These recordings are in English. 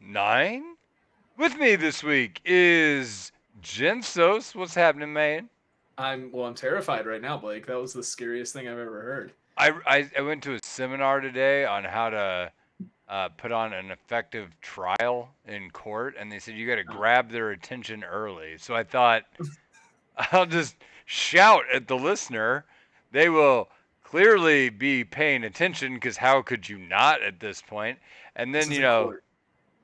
9. With me this week is Jensos. What's happening, man? I'm terrified right now, Blake. That was the scariest thing I've ever heard. I went to a seminar today on how to put on an effective trial in court, and they said you got to grab their attention early. So I thought I'll just shout at the listener. They will clearly be paying attention because how could you not at this point? And This then, is in court.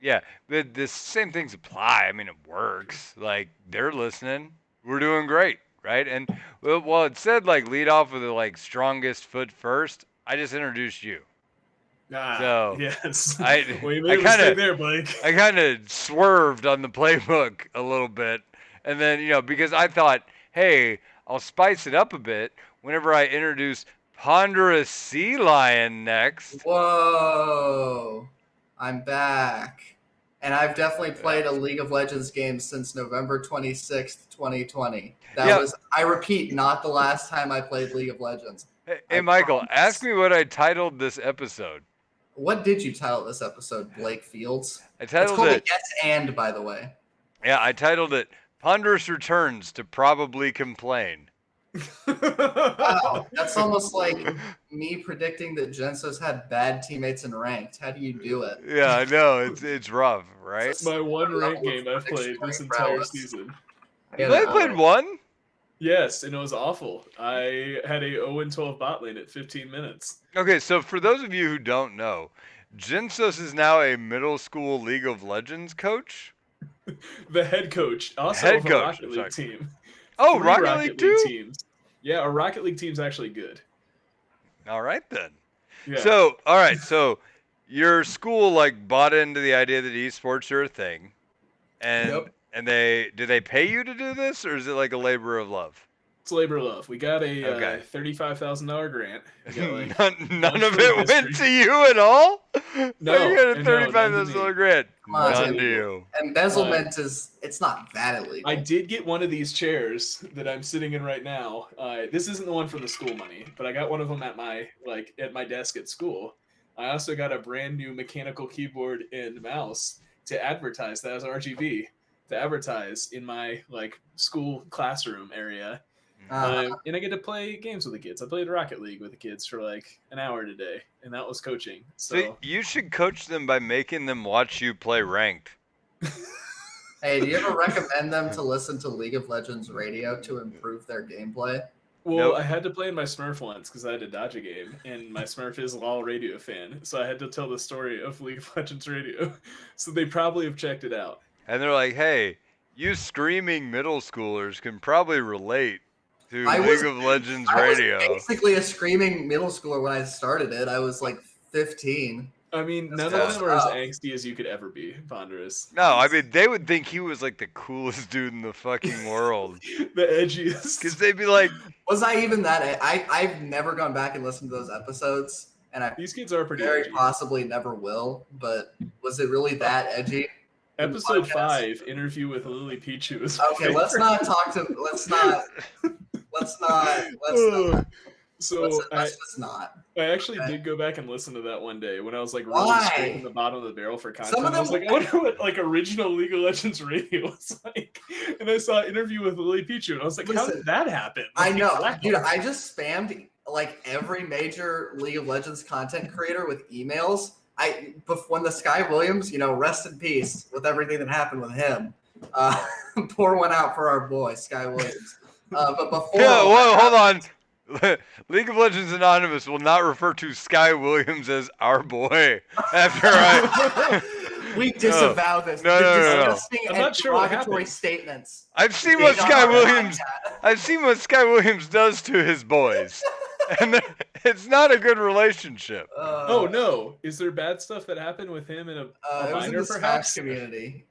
yeah, the same things apply. I mean, it works. Like, they're listening. We're doing great, right? And well, it said, like, lead off with the, like, strongest foot first. I just introduced you. So Yes. I Well, you I made a kind mistake of there, Blake. I kind of swerved on the playbook a little bit, and then because I thought, hey, I'll spice it up a bit whenever I introduce Ponderous Sea Lion next. Whoa, I'm back. And I've definitely played a League of Legends game since November 26th, 2020. That was, I repeat, not the last time I played League of Legends. Hey Michael, ask me what I titled this episode. What did you title this episode, Blake Fields? It's called it Yes and, by the way. Yeah, I titled it Ponderous Returns to Probably Complain. Wow, that's almost like me predicting that Jensos had bad teammates in ranked. How do you do it? Yeah, I know. It's rough, right? It's my one ranked game I've played this entire season. You only played one? Yes, and it was awful. I had a 0-12 bot lane at 15 minutes. Okay, so for those of you who don't know, Jensos is now a middle school League of Legends coach. The head coach, also of a Rocket League team. Oh, Rocket League too? Teams. Yeah, our Rocket League team's actually good. All right then. Yeah. So, all right, so your school like bought into the idea that esports are a thing, and do they pay you to do this, or is it like a labor of love? It's labor of love. We got a $35,000 grant. None of it went to you at all? No, you got a $35,000 grant. None to you. Embezzlement it's not that illegal. I did get one of these chairs that I'm sitting in right now. This isn't the one from the school money, but I got one of them at my desk at school. I also got a brand new mechanical keyboard and mouse to advertise. That was RGB to advertise in my school classroom area. And I get to play games with the kids. I played Rocket League with the kids for an hour today, and that was coaching. So you should coach them by making them watch you play ranked. Hey, do you ever recommend them to listen to League of Legends radio to improve their gameplay? Well, I had to play in my Smurf once because I had to dodge a game, and my Smurf is a LOL radio fan, so I had to tell the story of League of Legends radio. So they probably have checked it out. And they're like, hey, you screaming middle schoolers can probably relate to League of Legends radio. I was basically a screaming middle schooler when I started it. I was 15. I mean, none of them are as angsty as you could ever be, Ponderous. No, I mean, they would think he was the coolest dude in the fucking world. The edgiest. Because they'd be like... Was I even that... I've never gone back and listened to those episodes, and these kids are pretty very edgy. possibly never will, but was it really that edgy? Episode 5, interview with Lily Pichu. Okay, let's not. I actually did go back and listen to that one day when I was really scraping the bottom of the barrel for content. I was I wonder what original League of Legends radio was like. And I saw an interview with Lily Pichu, and I was like, how did that happen? I know, dude. I just spammed every major League of Legends content creator with emails. When the Sky Williams, rest in peace with everything that happened with him. Pour one out for our boy Sky Williams. But before, hold on. League of Legends Anonymous will not refer to Sky Williams as our boy after we disavow this. No. I'm not sure what happened. Statements. I've seen what Sky Williams does to his boys. And it's not a good relationship. Oh no! Is there bad stuff that happened with him in a minor, perhaps? Community.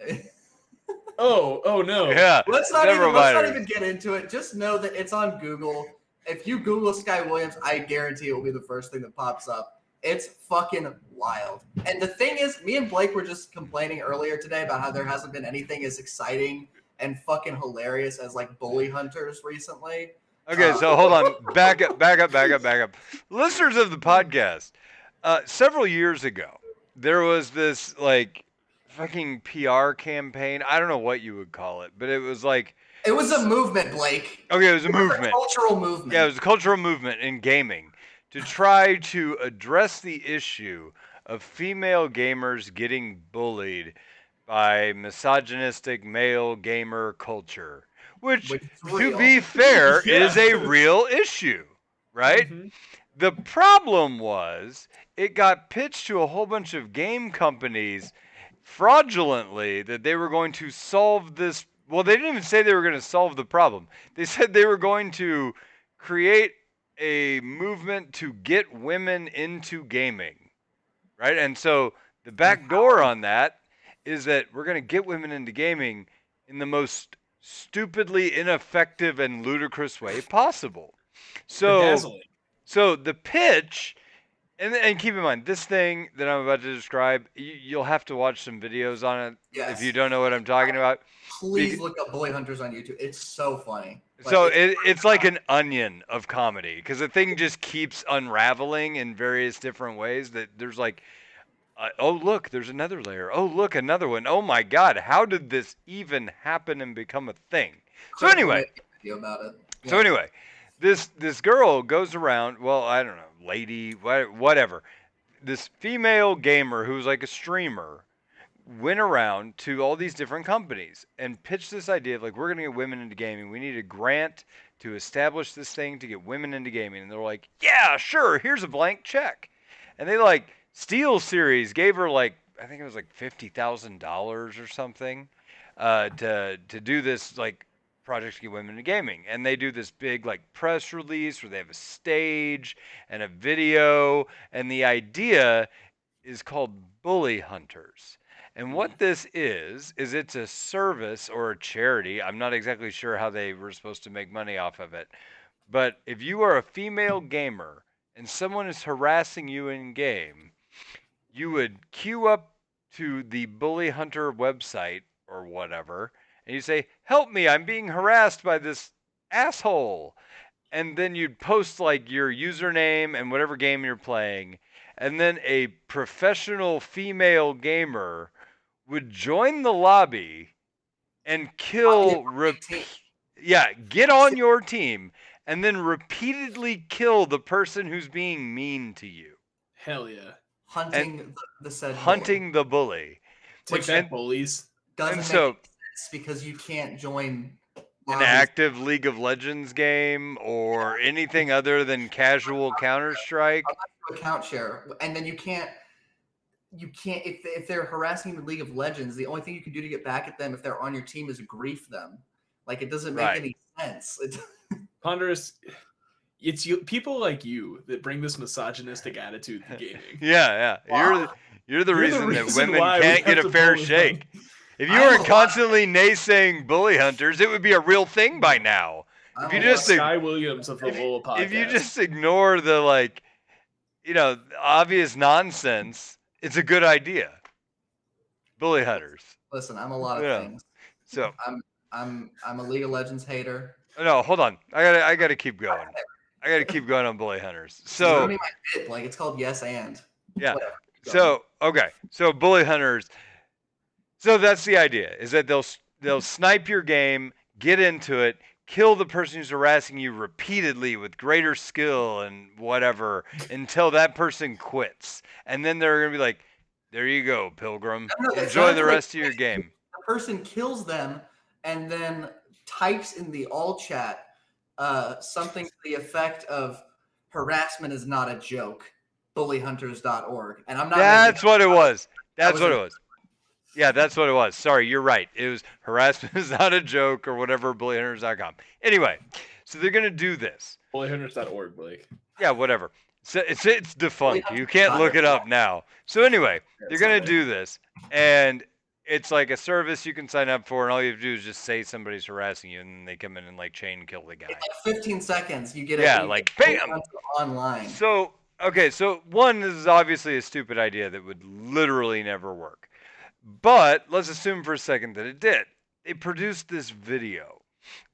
Oh no! Yeah. Let's not even get into it. Just know that it's on Google. If you Google Sky Williams, I guarantee it will be the first thing that pops up. It's fucking wild. And the thing is, me and Blake were just complaining earlier today about how there hasn't been anything as exciting and fucking hilarious as Bully Hunters recently. Okay, so hold on. Back up. Listeners of the podcast, several years ago, there was this fucking PR campaign. I don't know what you would call it, but it was like, It was a movement, Blake. okay, it was a It was a movement. cultural movement. Yeah, it was a cultural movement in gaming to try to address the issue of female gamers getting bullied by misogynistic male gamer culture, which, Which is to real. be fair, Yeah. is a real issue, right? Mhm. The problem was it got pitched to a whole bunch of game companies fraudulently that they were going to solve this. Well, they didn't even say they were going to solve the problem. They said they were going to create a movement to get women into gaming, right? And so the back door on that is that we're going to get women into gaming in the most stupidly ineffective and ludicrous way possible. So Bedazzling. so the pitch, and keep in mind, this thing that I'm about to describe, you'll have to watch some videos on it Yes. if you don't know what I'm talking about. Please look up Bully Hunters on YouTube. It's so funny. So it's like an onion of comedy because the thing just keeps unraveling in various different ways. That there's like, oh look, there's another layer. Oh look, another one. Oh my God, how did this even happen and become a thing? So anyway, video about it. So anyway, this girl goes around. Well, I don't know, lady, whatever. This female gamer who's like a streamer went around to all these different companies and pitched this idea of like, we're gonna get women into gaming. We need a grant to establish this thing to get women into gaming. And they're like, yeah, sure. Here's a blank check. And they like Steel Series gave her like, I think it was like $50,000 or something, to do this like project to get women into gaming. And they do this big like press release where they have a stage and a video, and the idea is called Bully Hunters. And what this is it's a service or a charity. I'm not exactly sure how they were supposed to make money off of it. But if you are a female gamer and someone is harassing you in game, you would queue up to the Bully Hunter website or whatever, and you say, "Help me, I'm being harassed by this asshole." And then you'd post like your username and whatever game you're playing, and then a professional female gamer would join the lobby and kill get on your team and then repeatedly kill the person who's being mean to you. Hell yeah. Hunting the said Hunting the bully. Take that, bullies. doesn't And make so- any sense because you can't join An lobbies. active League of Legends game or anything other than casual Counter-Strike. account share, and then you can't if they're harassing you in League of Legends, the only thing you can do to get back at them if they're on your team is grief them. Like, it doesn't make Right. any sense. Ponderous, it's you, people like you that bring this misogynistic attitude to gaming. Yeah. Wow. You're the reason that reason women why we can't get have a to fair bully shake. them. If you I have weren't a lot- constantly naysaying bully hunters, it would be a real thing by now. If you I'm just Sky Williams of the LOLA podcast. if you just ignore the like, obvious nonsense, it's a good idea. Bully hunters. listen, I'm a lot of Yeah. things. So I'm a League of Legends hater. no, hold on. I gotta keep going. I gotta keep going on bully hunters. It's So ruining my bit, like, it's called Yes and. yeah. Whatever. So okay. So bully hunters. So that's the idea: is that they'll snipe your game, get into it, kill the person who's harassing you repeatedly with greater skill and whatever until that person quits, and then they're gonna be like, "There you go, Pilgrim. No, it Enjoy sounds the like- rest of your game." The person kills them and then types in the all chat something to the effect of "harassment is not a joke." bullyhunters.org. And I'm not That's what it was. That That's was what a- it was. Yeah, that's what it was. Sorry, you're right. It was harassment is not a joke or whatever, bullyhunters.com. Anyway, so they're going to do this. bullyhunters.org, Blake. Yeah, whatever. So it's defunct. You can't look it up now. So anyway, they're That's going not to do this. And it's like a service you can sign up for, and all you have to do is just say somebody's harassing you, and then they come in and like chain kill the guy. Like 15 seconds, you get Yeah, you like, get bam! online. So, okay, so one, this is obviously a stupid idea that would literally never work. But let's assume for a second that it did. They produced this video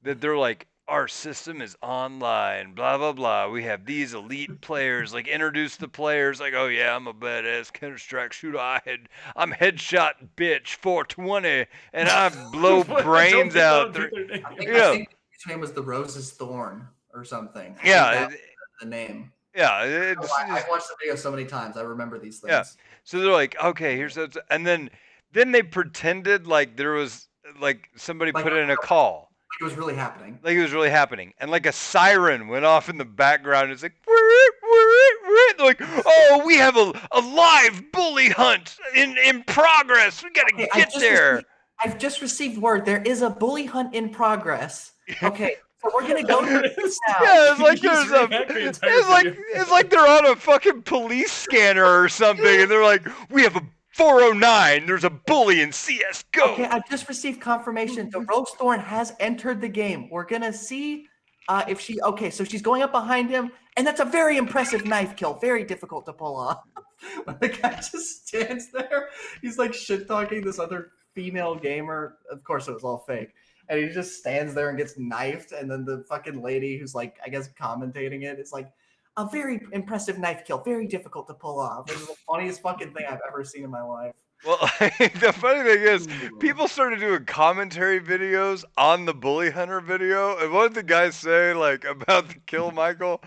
that they're like our system is online, blah, blah, blah. We have these elite players, like introduce the players, like, oh yeah, I'm a badass Counter-Strike shooter. I'm headshot bitch 420, and I blow brains out. Their name. I think his name was the Rose's Thorn or something. I think that was the name. Yeah, I've watched the video so many times. I remember these things. Yeah. So they're like, okay, here's that, and then they pretended like there was like somebody put in a call. Like it was really happening. Like it was really happening, and like a siren went off in the background. It's like, they're like, oh, we have a live bully hunt in progress. We gotta get there. I've just received word there is a bully hunt in progress. Okay. So we're gonna go through this now. Yeah, it's like there's it's like they're on a fucking police scanner or something, and they're like, we have a 409. There's a bully in CS:GO. Okay, I've just received confirmation. The Rose Thorn has entered the game. We're gonna see if she. Okay, so she's going up behind him, and that's a very impressive knife kill. Very difficult to pull off. When the guy just stands there, he's like shit talking this other female gamer. Of course, it was all fake. And he just stands there and gets knifed, and then the fucking lady who's like, I guess, commentating it is like, a very impressive knife kill, very difficult to pull off. This is the funniest fucking thing I've ever seen in my life. Well, the funny thing is, people started doing commentary videos on the Bully Hunter video, and what did the guy say, like, about the kill, Michael?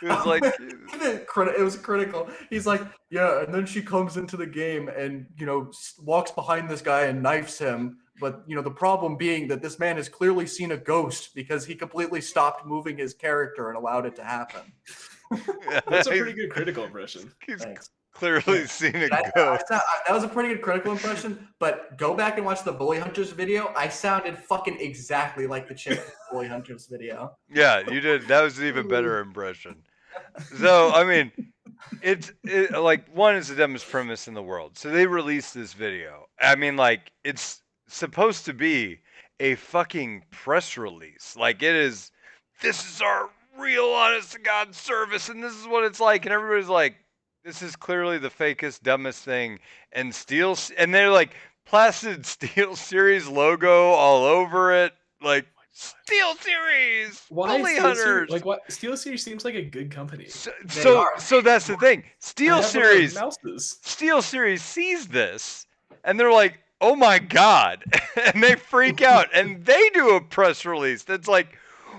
It was like, it was critical. He's like, yeah, and then she comes into the game and, you know, walks behind this guy and knifes him. But, you know, the problem being that this man has clearly seen a ghost because he completely stopped moving his character and allowed it to happen. That's a pretty good critical impression. He's clearly seen a ghost. That was a pretty good critical impression, but go back and watch the Bully Hunters video. I sounded fucking exactly like the chick in the Bully Hunters video. Yeah, you did. That was an even better impression. So, I mean, it's like, one is the dumbest premise in the world. So they released this video. I mean, like, it's supposed to be a fucking press release. Like, this is our real honest to God service, and this is what it's like, and everybody's like, this is clearly the fakest, dumbest thing, and they're like, plastered Steel Series logo all over it, like, Steel Series, Bully Hunters. Like, what? Steel Series seems like a good company. So that's the thing. Steel Series sees this, and they're like, oh my God, and they freak out, and they do a press release that's like,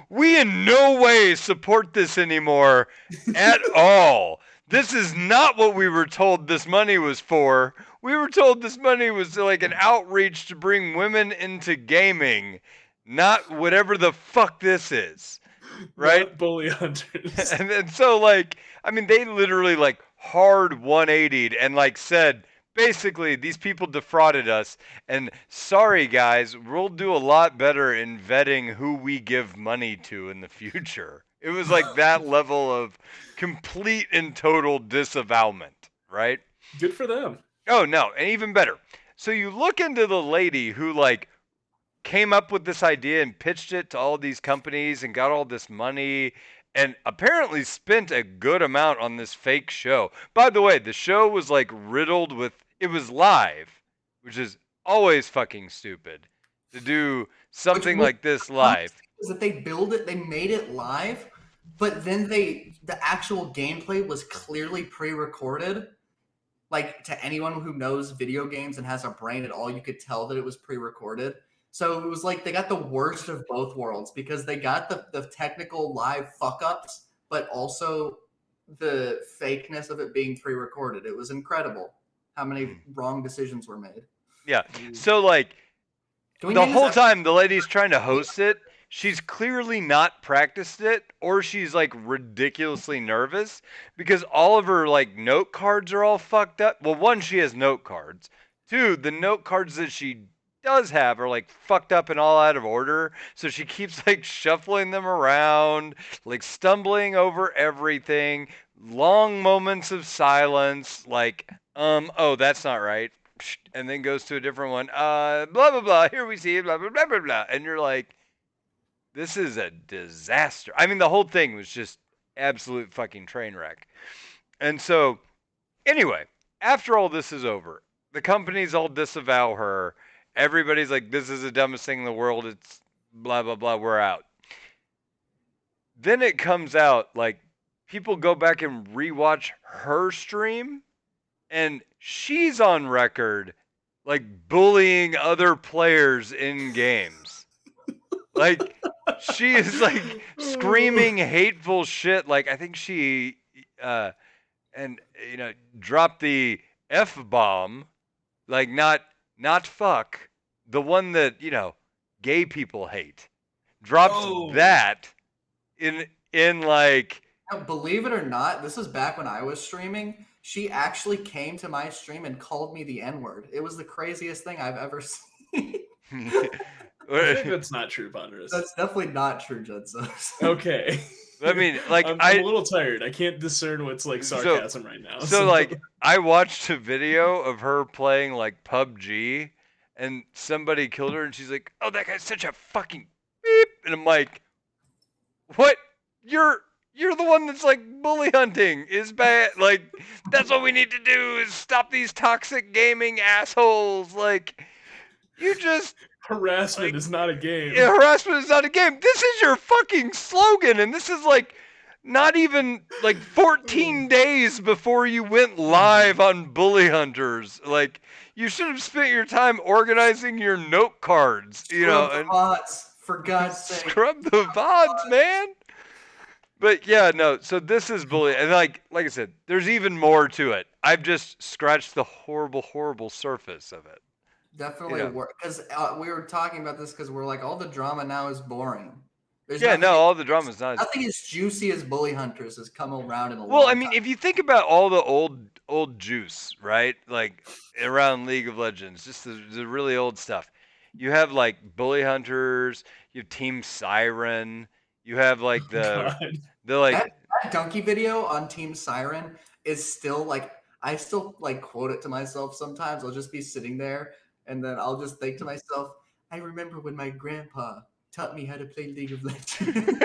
we in no way support this anymore at all. This is not what we were told this money was for. We were told this money was like an outreach to bring women into gaming, not whatever the fuck this is. Right? Not Bully Hunters. And so, like, I mean, they literally, like, hard 180'd and, like, said, basically, these people defrauded us, and sorry, guys, we'll do a lot better in vetting who we give money to in the future. It was like that level of complete and total disavowalment, right? Good for them. Oh, no, and even better. So you look into the lady who, like, came up with this idea and pitched it to all these companies and got all this money and apparently spent a good amount on this fake show. By the way, the show was, like, riddled with... It was live, which is always fucking stupid to do something like this live. Is that they made it live, but then the actual gameplay was clearly pre-recorded. Like, to anyone who knows video games and has a brain at all, you could tell that it was pre-recorded. So it was like they got the worst of both worlds because they got the technical live fuck-ups, but also the fakeness of it being pre-recorded. It was incredible how many wrong decisions were made. Yeah. So, like, the whole time the lady's trying to host it, she's clearly not practiced it, or she's, like, ridiculously nervous because all of her, like, note cards are all fucked up. Well, one, she has note cards. Two, the note cards that she does have are, like, fucked up and all out of order. So she keeps, like, shuffling them around, like, stumbling over everything, long moments of silence, like... oh, that's not right. And then goes to a different one. Blah, blah, blah. Here we see blah, blah, blah, blah, blah. And you're like, this is a disaster. I mean, the whole thing was just absolute fucking train wreck. And so, anyway, after all this is over, the companies all disavow her. Everybody's like, this is the dumbest thing in the world. It's blah, blah, blah. We're out. then it comes out like people go back and rewatch her stream, and she's on record like bullying other players in games. Like she is like screaming hateful shit. Like I think she and dropped the F bomb, like not fuck, the one that, gay people hate. Drops that in like Now, believe it or not, this was back when I was streaming. She actually came to my stream and called me the N-word. It was the craziest thing I've ever seen. I think that's not true, Ponderous. That's definitely not true, Judson. Okay. I mean, like I'm a little tired. I can't discern what's like sarcasm right now. So like I watched a video of her playing like PUBG, and somebody killed her, and she's like, "Oh, that guy's such a fucking beep," and I'm like, "What? You're the one that's like bully hunting is bad. Like that's what we need to do is stop these toxic gaming assholes. Like you just." Harassment is not a game. Yeah, harassment is not a game. This is your fucking slogan, and this is like not even like 14 days before you went live on Bully Hunters. Like you should have spent your time organizing your note cards, Scrub the VODs, for God's sake. Scrub the VODs, man. But yeah, no. So this is bullying, and like I said, there's even more to it. I've just scratched the horrible surface of it. Definitely work, because we were talking about this because we're like, all the drama now is boring. All the drama's not. Nothing as juicy as Bully Hunters has come around in a long time. Well, I mean, if you think about all the old juice, right? Like around League of Legends, just the really old stuff. You have like Bully Hunters, you have Team Siren, you have like the like that donkey video on Team Siren is still like, I still like quote it to myself sometimes. I'll just be sitting there and then I'll just think to myself, I remember when my grandpa taught me how to play League of Legends.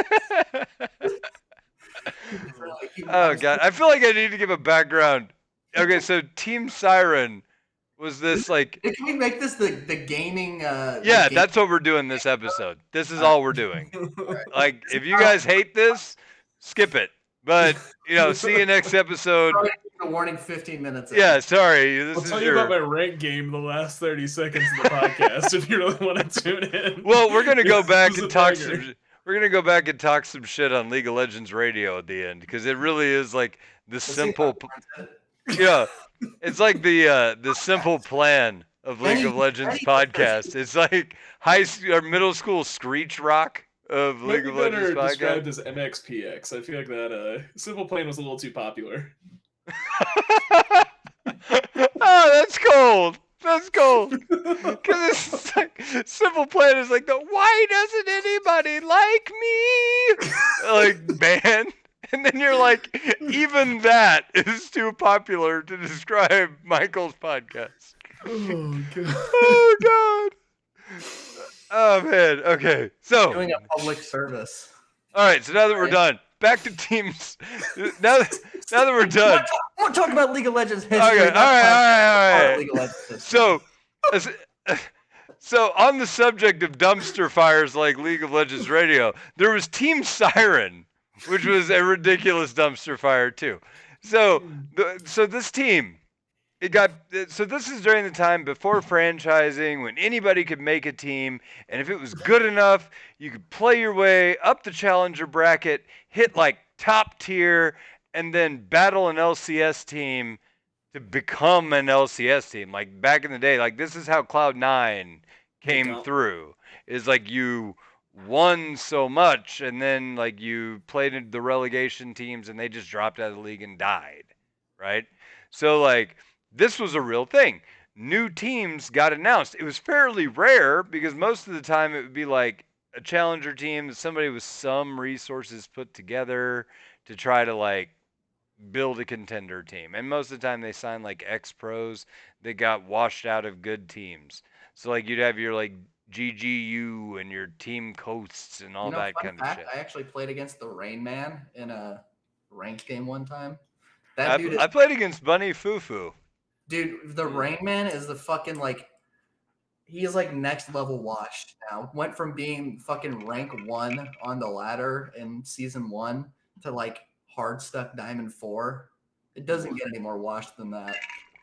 Oh god, I feel like I need to give a background. Okay, so Team Siren was this like. Can we make this the gaming? Yeah, that's what we're doing this episode. This is all we're doing. Like, if you guys hate this, skip it. But see you next episode. A warning, 15 minutes. Yeah, sorry. I'll tell you about my rank game the last 30 seconds of the podcast if you really want to tune in. Well, we're gonna go back and talk some. We're gonna go back and talk some shit on League of Legends radio at the end because it really is like the simple. Yeah, it's like the simple plan of League of Legends podcast. It's like high or middle school screech rock of League of Legends podcast. Described as MXPX. I feel like that simple plan was a little too popular. Oh, that's cold. That's cold. Because it's like simple plan is like why doesn't anybody like me? Like band. And then you're like, even that is too popular to describe Michael's podcast. Oh god. Oh god. Oh man. Okay. So doing a public service. All right. So now that we're done, back to teams. Now that we're done, we're talking about League of Legends history. Okay. All right. League of Legends history. So on the subject of dumpster fires like League of Legends radio, there was Team Siren, which was a ridiculous dumpster fire too. So this team, this is during the time before franchising, when anybody could make a team, and if it was good enough, you could play your way up the challenger bracket, hit like top tier, and then battle an LCS team to become an LCS team. Like back in the day, like this is how Cloud9 came through. Is like you won so much, and then like you played in the relegation teams, and they just dropped out of the league and died, right? So like this was a real thing. New teams got announced. It was fairly rare because most of the time it would be like a challenger team that somebody with some resources put together to try to like build a contender team. And most of the time they sign like ex-pros that got washed out of good teams. So like you'd have your like GGU and your team coasts and all that kind of shit. I actually played against the Rain Man in a ranked game one time. I played against Bunny Fufu. Dude, the Rain Man is the fucking like he's like next level washed now. Went from being fucking rank 1 on the ladder in season 1 to like hard stuck diamond 4. It doesn't get any more washed than that.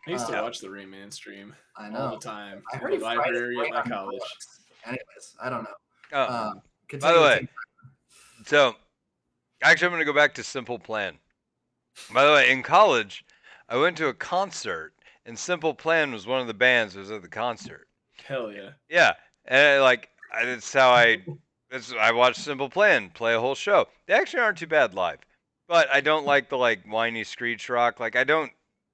I used to watch the Rayman stream I know. all the time I in heard the he fried his library at brain my on college. books. Anyways, I don't know. By Continue the with way, Team so actually I'm going to go back to Simple Plan. By the way, in college, I went to a concert, and Simple Plan was one of the bands that was at the concert. Hell yeah. Yeah, and that's how I watched Simple Plan play a whole show. They actually aren't too bad live, but I don't like the like whiny screech rock. Like I don't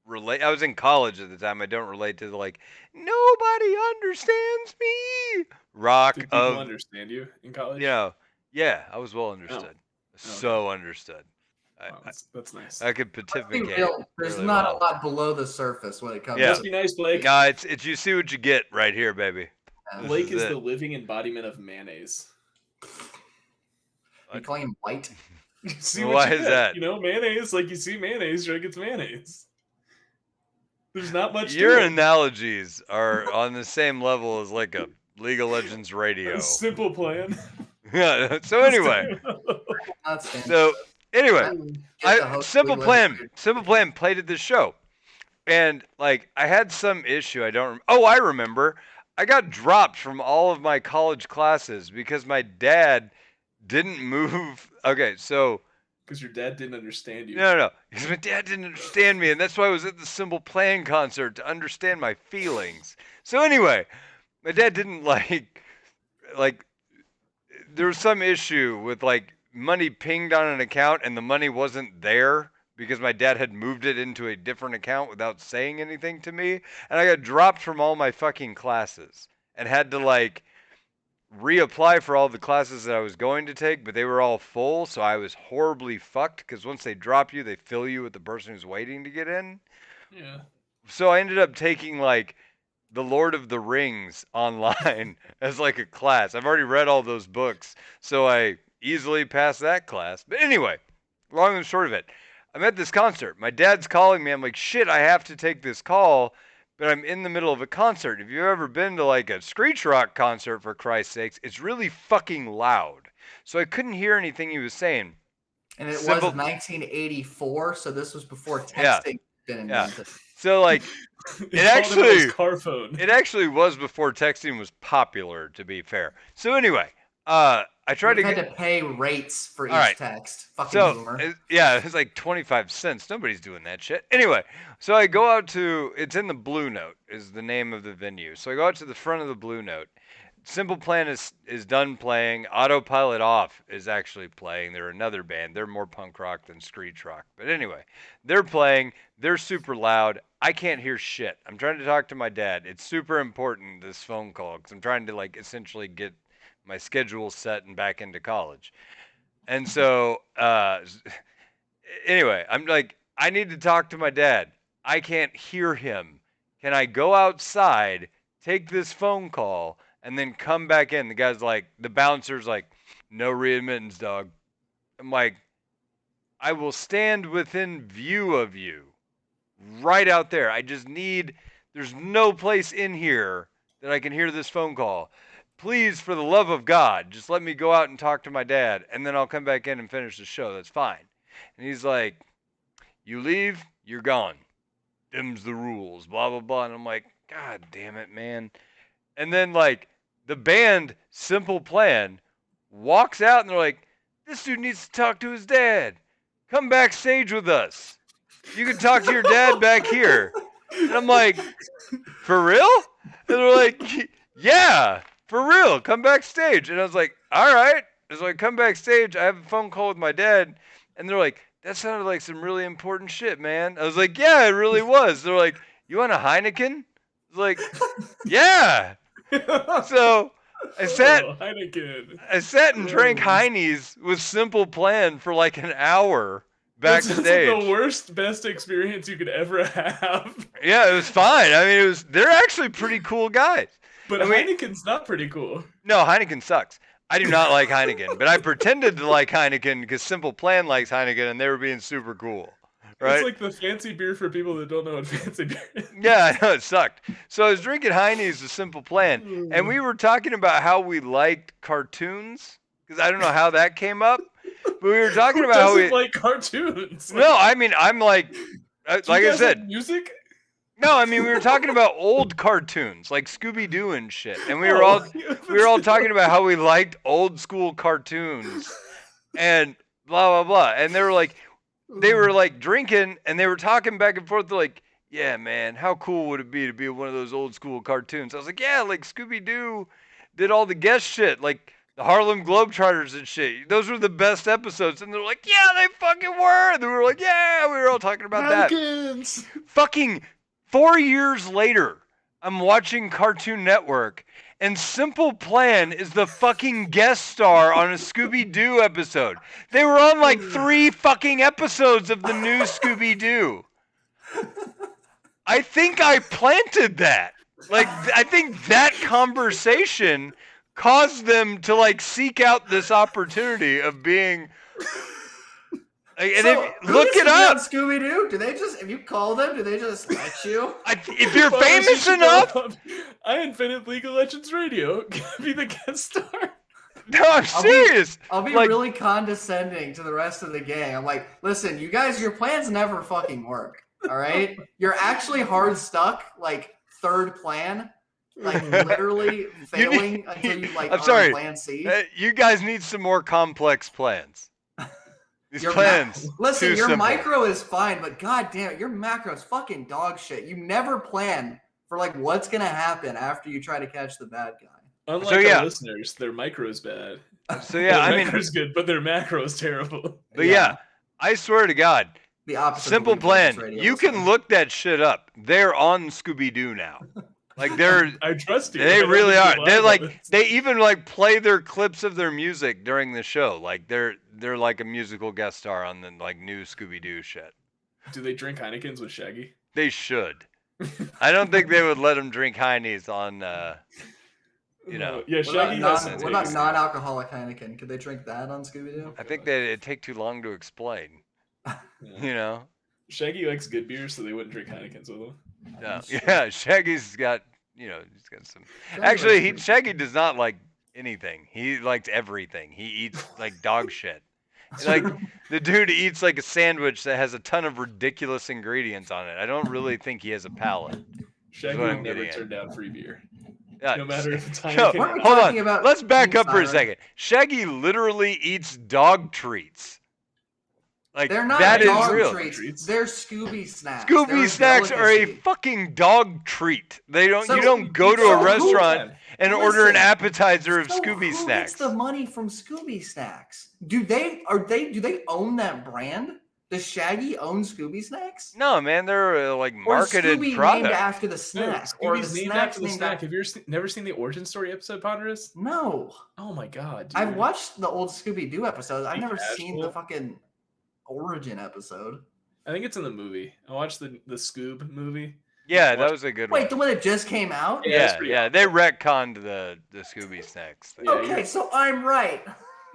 relate. I was in college at the time. I don't relate to the like nobody understands me rock Did people of understand you in college? you know. Yeah, I was well understood. So understood. Wow, that's nice. I could Let's be pontificate. real, there's really not well. a lot below the surface when it comes Yeah. to Must be nice, Blake. No, it's you see what you get right here, baby. This Blake is it. the living embodiment of mayonnaise. You calling him white? See Why what you is get. that? You know, mayonnaise, like you see mayonnaise, you're like, it's mayonnaise. There's not much Your to it. analogies are on the same level as like a League of Legends radio. A simple plan. Yeah. So anyway, Not stand so anyway, Get the host Simple League Plan. Legends. Simple Plan played at this show, and like I had some issue. I don't. Oh, I remember. I got dropped from all of my college classes because my dad didn't move. Okay, so. Because your dad didn't understand you. No. Because my dad didn't understand me, and that's why I was at the Simple Plan concert to understand my feelings. So anyway, my dad didn't like there was some issue with like money pinged on an account and the money wasn't there because my dad had moved it into a different account without saying anything to me, and I got dropped from all my fucking classes and had to like reapply for all the classes that I was going to take, but they were all full, so I was horribly fucked because once they drop you, they fill you with the person who's waiting to get in. Yeah. So I ended up taking like the Lord of the Rings online as like a class. I've already read all those books, so I easily passed that class. But anyway, long and short of it, I'm at this concert. My dad's calling me. I'm like, shit, I have to take this call. But I'm in the middle of a concert. If you've ever been to like a screech rock concert, for Christ's sakes, it's really fucking loud. So I couldn't hear anything he was saying. And it Simple- was 1984, so this was before Yeah. texting been Yeah. invented. So like They It called actually- his car phone. it actually was before texting was popular, to be fair. So anyway, I tried to You had get to pay rates for each All right. text. Fucking so boomer. it's like 25 cents. Nobody's doing that shit. Anyway, so I go out to it's in the Blue Note is the name of the venue. So I go out to the front of the Blue Note. Simple Plan is done playing. Autopilot Off is actually playing. They're another band. They're more punk rock than screech rock. But anyway, they're playing. They're super loud. I can't hear shit. I'm trying to talk to my dad. It's super important, this phone call, because I'm trying to like essentially get my schedule set and back into college. And so anyway, I'm like, I need to talk to my dad. I can't hear him. Can I go outside, take this phone call, and then come back in? The guy's like, the bouncer's like, no readmittance, dog. I'm like, I will stand within view of you right out there. I just need, there's no place in here that I can hear this phone call. Please, for the love of God, just let me go out and talk to my dad, and then I'll come back in and finish the show. That's fine. And he's like, you leave, you're gone. Them's the rules, blah, blah, blah. And I'm like, God damn it, man. And then, like, the band, Simple Plan, walks out, and they're like, this dude needs to talk to his dad. Come backstage with us. You can talk to your dad back here. And I'm like, for real? And they're like, yeah, for real. Come backstage. And I was like, all right. I was like, come backstage. I have a phone call with my dad. And they're like, that sounded like some really important shit, man. I was like, yeah, it really was. They're like, you want a Heineken? I was like, yeah. So I sat Heineken. and drank Heine's with Simple Plan for like an hour That's backstage. like the worst, best experience you could ever have. Yeah, it was fine. I mean, they're actually pretty cool guys. But I mean- Heineken's not pretty cool. No, Heineken sucks. I do not like Heineken, but I pretended to like Heineken because Simple Plan likes Heineken and they were being super cool. Right? It's like the fancy beer for people that don't know what fancy beer is. Yeah, I know, it sucked. So I was drinking Heine's, A Simple Plan, and we were talking about how we liked cartoons, because I don't know how that came up, but we were talking Who about how doesn't we... like cartoons? No, I mean, I'm like Do like you I guys said, like music? no, I mean, we were talking about old cartoons, like Scooby-Doo and shit, and we were all talking about how we liked old school cartoons, and blah, blah, blah, and they were like drinking, and they were talking back and forth, like, yeah, man, how cool would it be to be one of those old school cartoons? I was like, yeah, like Scooby-Doo did all the guest shit, like the Harlem Globetrotters and shit. Those were the best episodes. And they're like, yeah, they fucking were. And we were like, yeah, we were all talking about Pumpkins. that. Fucking 4 years later, I'm watching Cartoon Network, and Simple Plan is the fucking guest star on a Scooby-Doo episode. They were on like 3 fucking episodes of the new Scooby-Doo. I think I planted that. Like, I think that conversation caused them to like seek out this opportunity of being... And So, look it up. Scooby Doo. Do they just, if you call them, do they just let you? If you're famous enough, I invented League of Legends Radio. Can I be the guest star? No, I'm serious. I'll be like, really condescending to the rest of the gang. I'm like, listen, you guys, your plans never fucking work. All right, you're actually hard stuck. Like third plan, like literally failing until you like. I'm sorry. Plan C. You guys need some more complex plans. These plans. Listen, your simple. micro is fine, but goddamn, your macro is fucking dog shit. You never plan for like what's gonna happen after you try to catch the bad guy. Unlike our listeners, their micro is bad. So yeah, I mean, macro's good, but their macro is terrible. But yeah, I swear to God, the opposite. Simple Plan. You can look that shit up. They're on Scooby-Doo now. Like they're. I trust you. They really are. They're like they even like play their clips of their music during the show. Like they're like a musical guest star on the like new Scooby-Doo shit. Do they drink Heinekens with Shaggy? They should. I don't think they would let them drink Heine's on. You know. Yeah, Shaggy what about non-alcoholic Heineken? Could they drink that on Scooby-Doo? I think that it'd take too long to explain. You know. Shaggy likes good beer, so they wouldn't drink Heinekens with him. No. Yeah, Shaggy's got, he's got some. Actually, Shaggy does not like anything. He likes everything. He eats like dog shit. Like the dude eats like a sandwich that has a ton of ridiculous ingredients on it. I don't really think he has a palate. Shaggy will never turn down free beer. Yeah, no matter if it's Heineken. Hold on. Let's back up for a second. Shaggy literally eats dog treats. Like they're not that dog is real. Treats. They're Scooby snacks. Scooby snacks are a fucking dog treat. They don't. You don't go to a restaurant and order an appetizer of Scooby snacks. Who gets the money from Scooby snacks? Do they own that brand? Does Shaggy own Scooby snacks? No, man. They're like marketed Scooby product. Named after the snack. No, Scooby's named after the snack. Have you never seen the origin story episode, Ponderous? No. Oh my god. Dude. I've watched the old Scooby Doo episodes. I've never seen the fucking origin episode. I think it's in the movie. I watched the Scoob movie. Yeah, that was a good one. Wait, the one that just came out? Yeah. They retconned the Scooby snacks thing. Okay, so I'm right.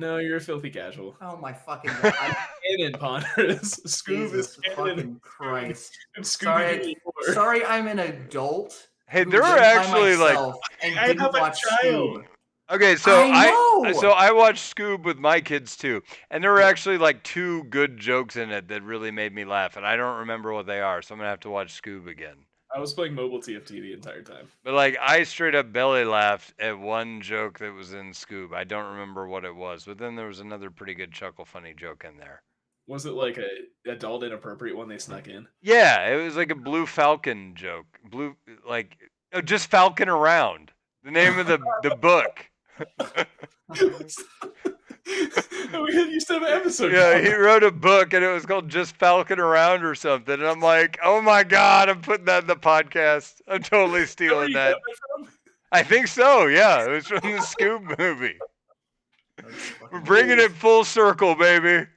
No, you're a filthy casual. Oh my fucking god. Canon, Ponderous. Scoob is fucking Christ. Scooby. Sorry, I'm an adult. Hey, there are actually like I have a child. Okay, so I watched Scoob with my kids too, and there were actually like 2 good jokes in it that really made me laugh, and I don't remember what they are, so I'm gonna have to watch Scoob again. I was playing mobile TFT the entire time. But like, I straight up belly laughed at one joke that was in Scoob. I don't remember what it was, but then there was another pretty good chuckle funny joke in there. Was it like a adult inappropriate one they snuck in? Yeah, it was like a Blue Falcon joke. Just Falcon Around. The name of the book. We used to have an episode. Yeah, he wrote a book and it was called Just Falcon Around or something. And I'm like, oh my God, I'm putting that in the podcast. I'm totally stealing that. I think so, yeah. It was from the Scoob movie. We're bringing it full circle, baby.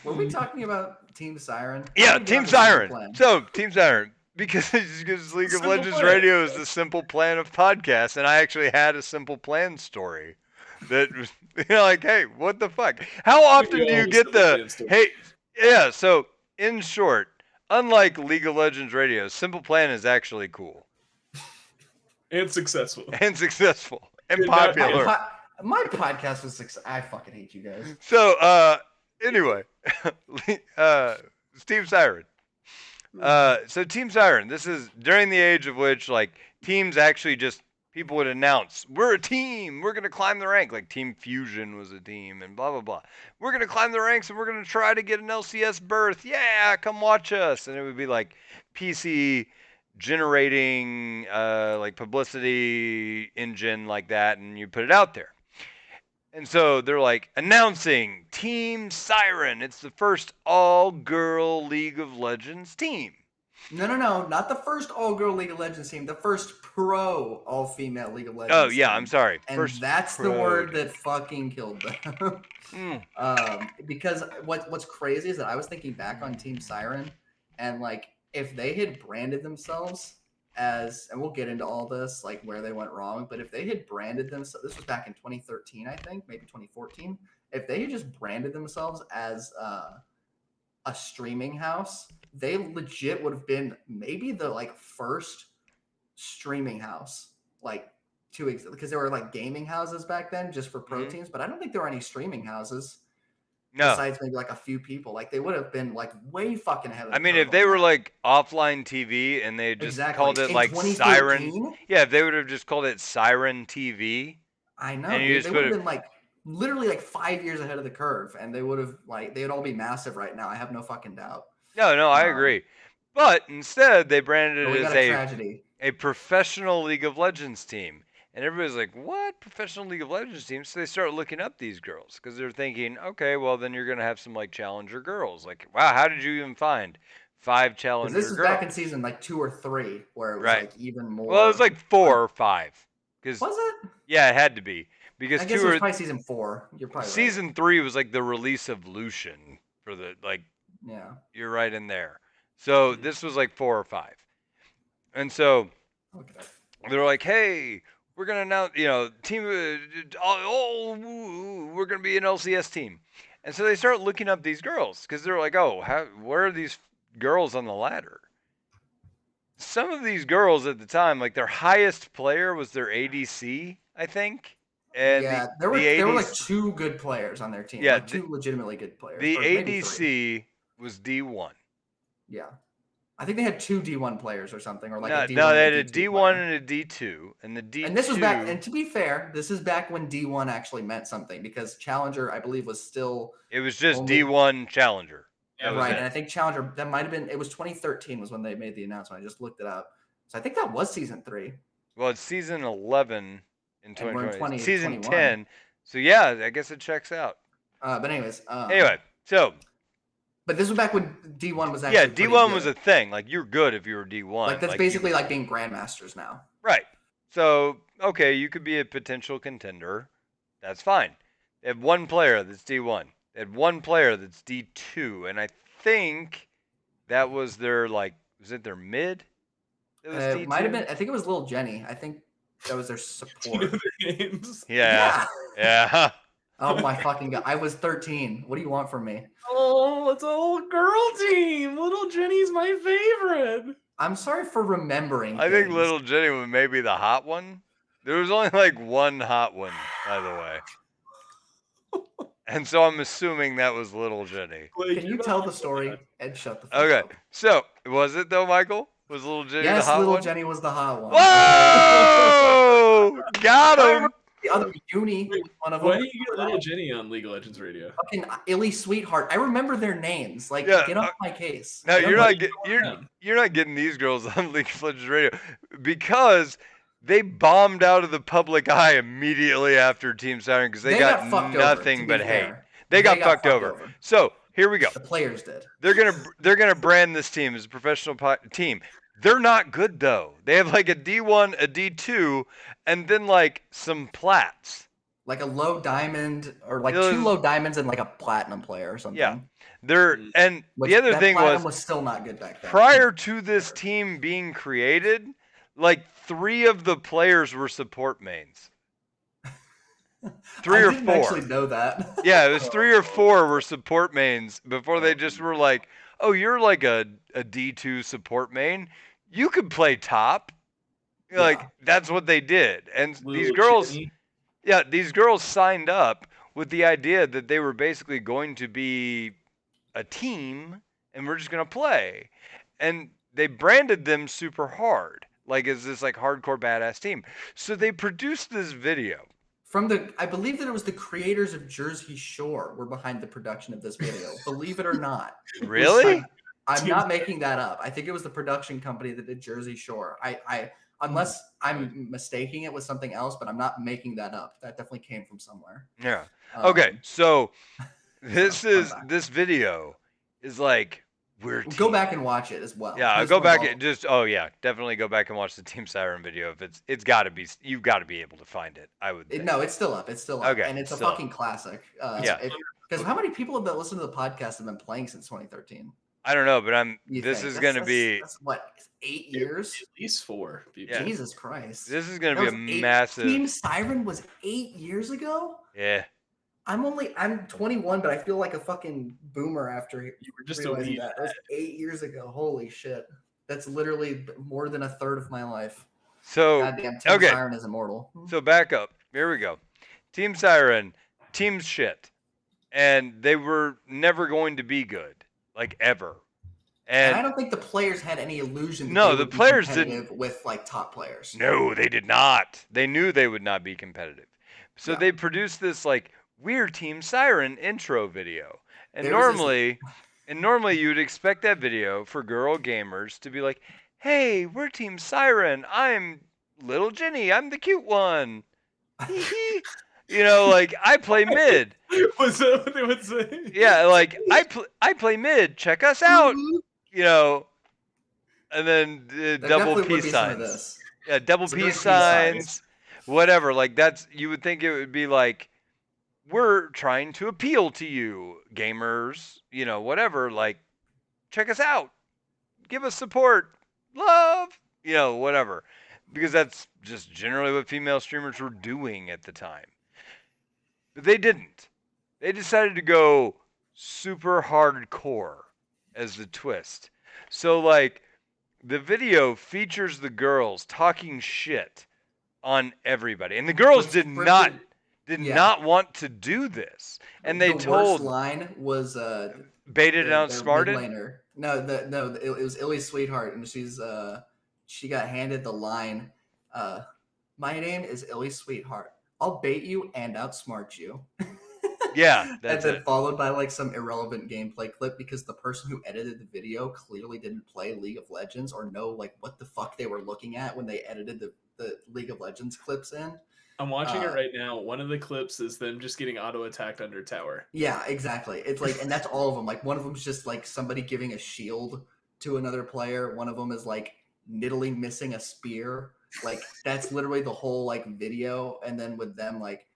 Were we talking about Team Siren? Yeah, Team Siren. So, Team Siren. Because League of Legends Radio is the Simple Plan of podcasts, and I actually had a Simple Plan story that was, like, hey, what the fuck? How often do you get the, hey, yeah, so in short, unlike League of Legends Radio, Simple Plan is actually cool And successful. and successful and Did not popular. My podcast was success. I fucking hate you guys. So, anyway, Team Siren. So Team Siren, this is during the age of which, like, teams actually just, people would announce, we're a team, we're going to climb the rank. Like, Team Fusion was a team and blah, blah, blah. We're going to climb the ranks and we're going to try to get an LCS berth. Yeah, come watch us. And it would be like PC generating, like, publicity engine like that, and you put it out there. And so they're like, announcing Team Siren. It's the first all-girl League of Legends team. No, not the first all-girl League of Legends team. The first pro all-female League of Legends. Oh yeah, team. I'm sorry. And first that's pro the word that fucking killed them. Because what's crazy is that I was thinking back on Team Siren, and like if they had branded themselves as, and we'll get into all this, like where they went wrong, but if they had branded themselves, this was back in 2013, I think, maybe 2014. If they had just branded themselves as a streaming house, they legit would have been maybe the like first streaming house, like because there were like gaming houses back then just for pro teams, but I don't think there were any streaming houses. No. Besides maybe like a few people. Like they would have been like way fucking ahead of the I mean, curve if they on were that. like offline TV and they just called it In like 2013? Siren. Yeah, if they would have just called it Siren TV. I know, and you dude. just They would have been like literally like 5 years ahead of the curve, and they would have like they'd all be massive right now. I have no fucking doubt. No, I agree. But instead, they branded But we it got as a tragedy. a professional League of Legends team. And everybody's like, what? Professional League of Legends team? So they start looking up these girls because they're thinking, okay, well, then you're going to have some like challenger girls. Like, wow, how did you even find 5 challenger girls? This is back in season like 2 or 3 where it was like even more. Well, it was like 4 or 5. Was it? Yeah, it had to be. Because I guess it was probably season 4. You're probably right. Season 3 was like the release of Lucian for the, like, yeah. You're right in there. So this was like 4 or 5. And so they're like, hey, we're going to announce, team, we're going to be an LCS team. And so they start looking up these girls because they're like, oh, where are these girls on the ladder? Some of these girls at the time, like their highest player was their ADC, I think. And yeah, there were like 2 good players on their team. Yeah, like 2 legitimately good players. The ADC was D1. Yeah. I think they had 2 D1 players or something, or like a D1. No, they had a D1 and a D2, and the D2. And this was back. And to be fair, this is back when D1 actually meant something because Challenger, I believe, was still. It was just D1 Challenger. Right, and I think Challenger. That might have been. It was 2013 was when they made the announcement. I just looked it up, so I think that was season 3. Well, it's season 11 in 2020. Season 21. 10. So yeah, I guess it checks out. But anyways. Anyway, so. But this was back when D1 was actually. Yeah, D1 was a thing. Like you're good if you were D1. Like that's basically like being grandmasters now. Right. So okay, you could be a potential contender. That's fine. They have 1 player that's D1. They had 1 player that's D2, and I think that was their was it their mid? It might have been. I think it was Little Jenny. I think that was their support. You know their names? Yeah. Oh my fucking god! I was 13. What do you want from me? Oh, it's a whole girl team. Little Jenny's my favorite. I'm sorry for remembering. I think Little Jenny was maybe the hot one. There was only like 1 hot one, by the way. And so I'm assuming that was Little Jenny. Can you tell the story and shut the fuck up? Okay. So, was it though, Michael? Was Little Jenny the hot one? Yes, Little Jenny was the hot one. Whoa! Got him! The other Uni was one of them. Why do you get Little Jenny on League of Legends Radio? Fucking Illy Sweetheart. I remember their names. Like, get off my case. No, you're not getting these girls on League of Legends Radio because they bombed out of the public eye immediately after Team Siren because they got nothing but hate. They got fucked over. So here we go. The players did. They're gonna brand this team as a professional team. They're not good though. They have like a D1, a D2, and then like some plats. Like a low diamond, or like 2 low diamonds and like a platinum player or something. Yeah, and the other thing was still not good back then. Prior to this team being created, like 3 of the players were support mains. 3 or 4. I didn't actually know that. Yeah, it was 3 or 4 were support mains before they just were like, oh, you're like a D2 support main. You could play top. Like, that's what they did. And these Little girls, Jenny. these girls signed up with the idea that they were basically going to be a team and we're just going to play. And they branded them super hard, like as this like hardcore badass team. So they produced this video. I believe that it was the creators of Jersey Shore were behind the production of this video. Believe it or not. Really? I'm not making that up. I think it was the production company that did Jersey Shore. Unless I'm mistaking it with something else, but I'm not making that up. That definitely came from somewhere. Yeah. Okay. So this video is like we're Go back and watch it as well. Yeah, go back and definitely go back and watch the Team Siren video. If it's got to be, you've got to be able to find it. I would think. No, it's still up. It's still up. Okay, And it's a fucking classic. Yeah. Because how many people have been listening to the podcast have been playing since 2013? I don't know, but This is going to be that's what 8 years? At least 4 people. Yeah. Jesus Christ. This is going to be a massive. Team Siren was 8 years ago? Yeah. I'm 21, but I feel like a fucking boomer after You were just realizing that. That was 8 years ago. Holy shit. That's literally more than a third of my life. So Goddamn, Team Siren is immortal. So back up. Here we go. Team Siren, team's shit. And they were never going to be good. Like ever. And I don't think the players had any illusion. No, the players didn't. With like top players. No, they did not. They knew they would not be competitive. So they produced this like we're Team Siren intro video. And normally you'd expect that video for girl gamers to be like, hey, we're Team Siren. I'm little Jenny. I'm the cute one. You know, like I play mid. Was that what they would say? Yeah, like I play mid. Check us out. You know, and then double peace signs. Yeah, double peace signs. Whatever. Like you would think it would be like, we're trying to appeal to you, gamers, you know, whatever, like, check us out. Give us support. Love. You know, whatever. Because that's just generally what female streamers were doing at the time. But they didn't. They decided to go super hardcore as the twist. So, like, the video features the girls talking shit on everybody. And the girls did not want to do this, and they told worst line was baited and outsmarted. No, it was Illy's sweetheart, and she got handed the line, "My name is Illy Sweetheart. I'll bait you and outsmart you." Yeah, that's and then followed by like some irrelevant gameplay clip because the person who edited the video clearly didn't play League of Legends or know like what the fuck they were looking at when they edited the League of Legends clips in. I'm watching it right now. One of the clips is them just getting auto-attacked under tower. Yeah, exactly. It's like, and that's all of them. Like, one of them is just like somebody giving a shield to another player. One of them is like Nidalee missing a spear. Like, that's literally the whole like video. And then with them, like,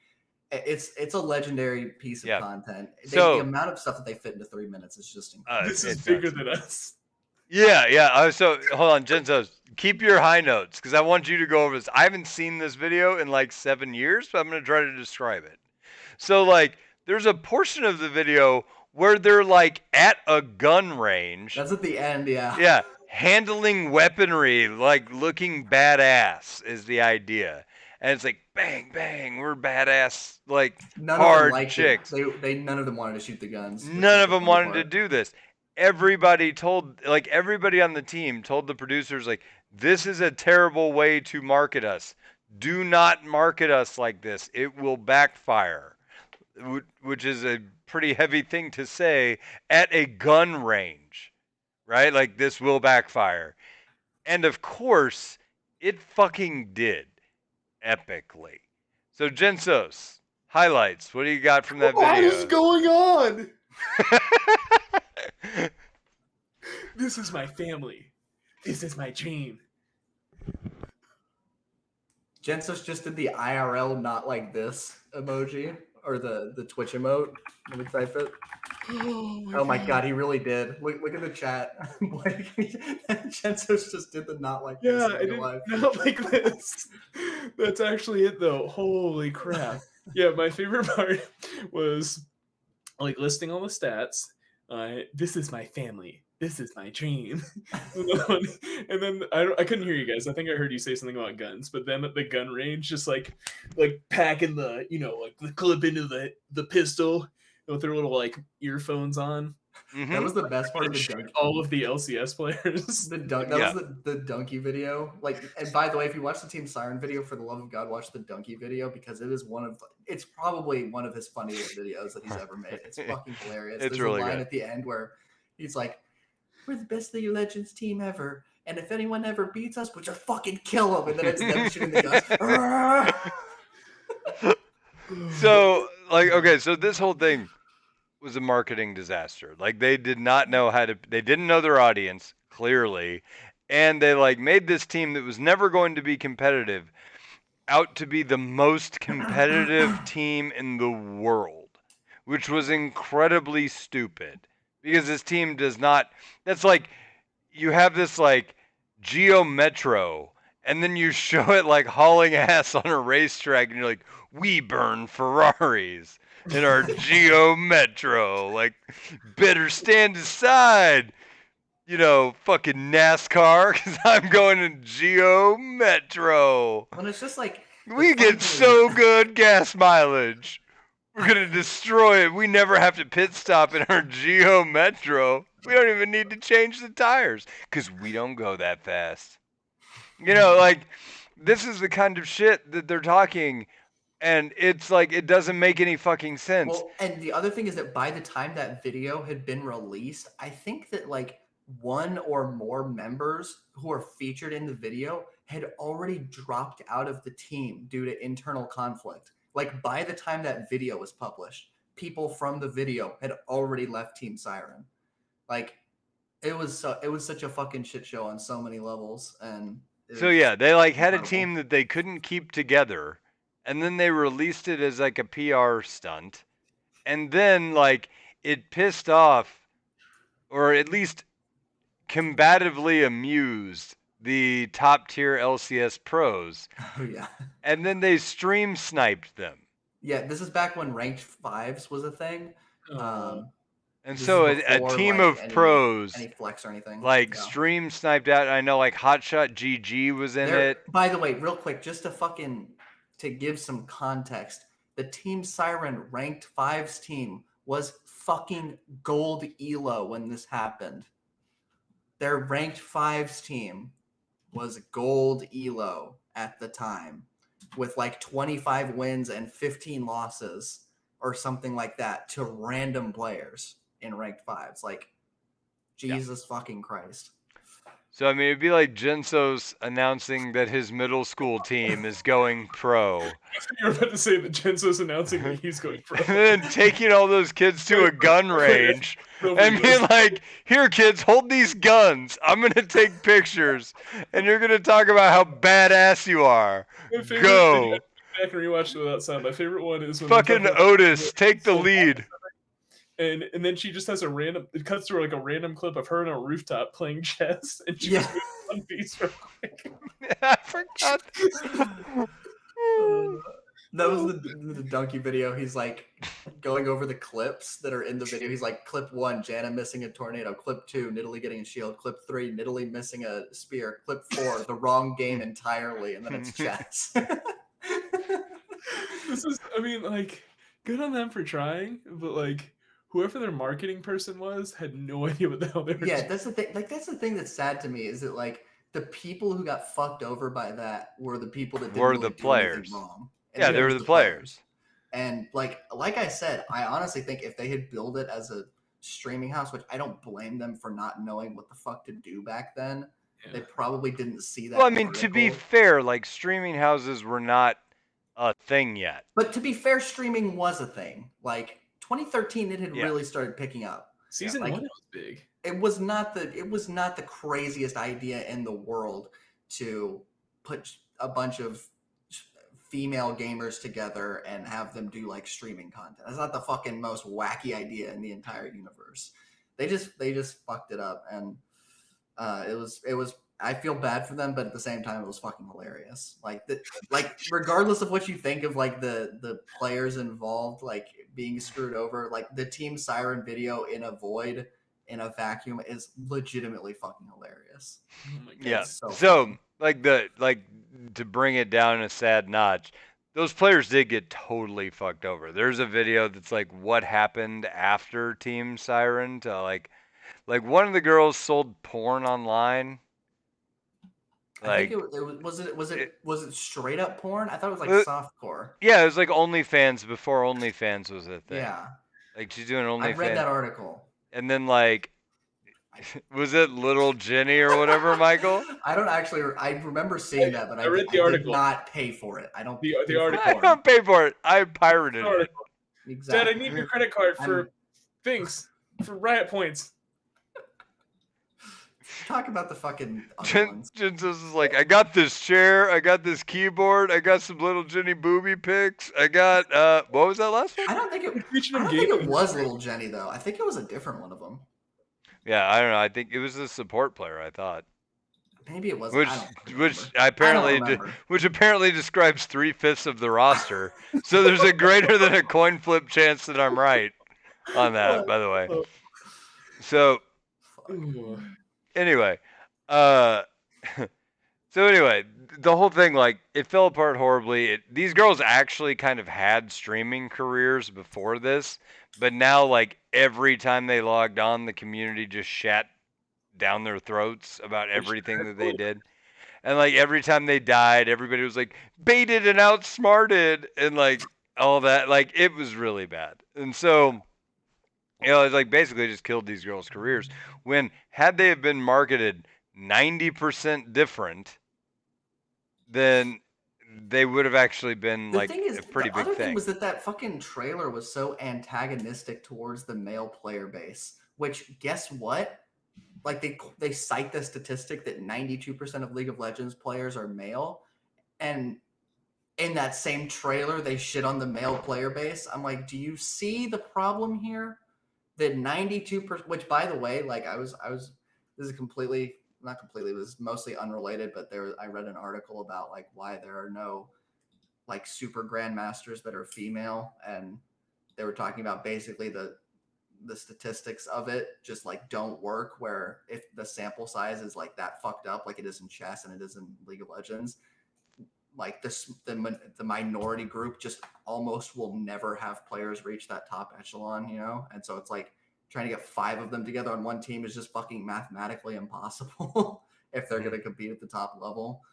it's a legendary piece of content. The amount of stuff that they fit into 3 minutes is just incredible. This is bigger than us. Yeah. So hold on, Genzo, keep your high notes because I want you to go over this. I haven't seen this video in like 7 years, but I'm going to try to describe it. So like, there's a portion of the video where they're like at a gun range. That's at the end, yeah. Yeah, handling weaponry, like looking badass is the idea. And it's like, bang, bang, we're badass, like hard chicks. None of them wanted to shoot the guns. None of them wanted to do this. Everybody on the team told the producers, like, this is a terrible way to market us. Do not market us like this. It will backfire, which is a pretty heavy thing to say at a gun range, right? Like, this will backfire. And of course, it fucking did epically. So, Gensos, highlights. What do you got from that video? What is going on? This is my family. This is my dream. Gensos just did the IRL not like this emoji or the Twitch emote. Let me type it. Oh my god, he really did. Look at the chat. Gensos just did the not like this in real life. Not like this. That's actually it though. Holy crap. Yeah, my favorite part was like listing all the stats. This is my family. this is my dream. And then I couldn't hear you guys. I think I heard you say something about guns, but then at the gun range, just like packing the like the clip into the pistol with their little like earphones on. That was the best part of the Shoot dunk. all of the LCS players. That was the donkey video. Like, and by the way, if you watch the Team Siren video, for the love of God, watch the donkey video because it's probably one of his funniest videos that he's ever made. It's fucking hilarious. It's There's really a line good. at the end where he's like, "We're the best League of Legends team ever, and if anyone ever beats us, we'll just fucking kill them." And then it's them shooting the guns. So, like, okay, so this whole thing was a marketing disaster. Like, they did not know they didn't know their audience, clearly, and they, like, made this team that was never going to be competitive out to be the most competitive team in the world, which was incredibly stupid, because this team does not, that's like, you have this, like, Geo Metro, and then you show it, like, hauling ass on a racetrack, and you're like, we burn Ferraris in our Geo Metro. Like, better stand aside, fucking NASCAR, because I'm going to Geo Metro. When it's just like We get so good gas mileage. We're going to destroy it. We never have to pit stop in our Geo Metro. We don't even need to change the tires because we don't go that fast. Like, this is the kind of shit that they're talking, and it's like, it doesn't make any fucking sense. Well, and the other thing is that by the time that video had been released, I think that like one or more members who are featured in the video had already dropped out of the team due to internal conflict. Like, by the time that video was published, people from the video had already left Team Siren. Like, it was such a fucking shit show on so many levels. And so yeah, they like had incredible. a team that they couldn't keep together, and then they released it as like a PR stunt, and then like it pissed off, or at least combatively amused, the top tier LCS pros. Oh yeah. And then they stream sniped them. Yeah, this is back when ranked fives was a thing. And so a team of pros, any flex or anything, like stream sniped out. I know like Hotshot GG was in it. By the way, real quick, just to give some context, the Team Siren ranked fives team was fucking gold elo when this happened. Their ranked fives team was gold elo at the time, with like 25 wins and 15 losses or something like that to random players in ranked fives. Like, Jesus fucking Christ. So, I mean, it'd be like Gensos announcing that his middle school team is going pro. You were about to say that Genso's announcing that he's going pro. And then taking all those kids to a gun range and being like, here, kids, hold these guns. I'm going to take pictures. And you're going to talk about how badass you are. Go. Back and rewatch it without sound. My favorite one is when fucking Otis, take the lead. And then she just has it cuts through like a random clip of her on a rooftop playing chess, and she just moves One Piece real quick. I forgot. That was the donkey video. He's like going over the clips that are in the video. He's like, clip 1, Janna missing a tornado. Clip 2, Nidalee getting a shield. Clip 3, Nidalee missing a spear. Clip 4, the wrong game entirely, and then it's chess. This is, I mean, like, good on them for trying, but like, whoever their marketing person was had no idea what the hell they were doing. That's the thing. Like, that's the thing that's sad to me is that like the people who got fucked over by that were the people that didn't really the do players. anything wrong. Yeah, they were the players. And like I said, I honestly think if they had built it as a streaming house, which I don't blame them for not knowing what the fuck to do back then, they probably didn't see that. Well, I mean, to be fair, like streaming houses were not a thing yet. But to be fair, streaming was a thing. Like 2013, it had really started picking up. Season 1 was big. It was not the craziest idea in the world to put a bunch of female gamers together and have them do like streaming content. That's not the fucking most wacky idea in the entire universe. They just fucked it up, and it was. I feel bad for them, but at the same time, it was fucking hilarious. Like regardless of what you think of like the players involved, like being screwed over, like the Team Siren video in a void in a vacuum is legitimately fucking hilarious. Oh my God. Yeah. It's so So funny. like to bring it down a sad notch, those players did get totally fucked over. There's a video that's like what happened after Team Siren to like one of the girls sold porn online. I think Like was it straight up porn? I thought it was like Uh, softcore. yeah, it was like OnlyFans before OnlyFans was a thing. Yeah, Like she's doing I've read OnlyFans, that article. and then like, was it Little Jenny or whatever, Michael? I don't actually. I remember seeing that, but I read the did article. not pay for it. I don't. The pay for article. I porn. don't pay for it. I pirated The it. article. Exactly. Dad, I need your credit card for I'm- things, for riot points. Talk about the fucking other Jen ones. is like, I got this chair, I got this keyboard, I got some Little Jenny booby pics, I got what was that last one? I don't think it. Reaching I them don't think it gaming. was Little Jenny though. I think it was a different one of them. Yeah, I don't know. I think it was a support player. I thought, Maybe it was. which I don't which remember. apparently remember. which apparently describes 3/5 of the roster. So there's a greater than a coin flip chance that I'm right on that. By the way, so Ooh. anyway, so anyway, the whole thing, like, it fell apart horribly. These girls actually kind of had streaming careers before this, but now, like, every time they logged on, the community just shat down their throats about everything that they did. And, like, every time they died, everybody was like, baited and outsmarted, and, like, all that. Like, it was really bad. And so, you know, it's like basically just killed these girls' careers. When, had they have been marketed 90% different, then they would have actually been The like thing is, a pretty the big other thing. thing was that fucking trailer was so antagonistic towards the male player base. Which, guess what? Like they cite the statistic that 92% of League of Legends players are male, and in that same trailer they shit on the male player base. I'm like, do you see the problem here? That 92%, which by the way, like I was this is completely not completely, it was mostly unrelated, but I read an article about like why there are no like super grandmasters that are female, and they were talking about basically the statistics of it just like don't work, where if the sample size is like that fucked up like it is in chess and it is in League of Legends, like the minority group just almost will never have players reach that top echelon, you know? And so it's like trying to get 5 of them together on one team is just fucking mathematically impossible if they're going to compete at the top level.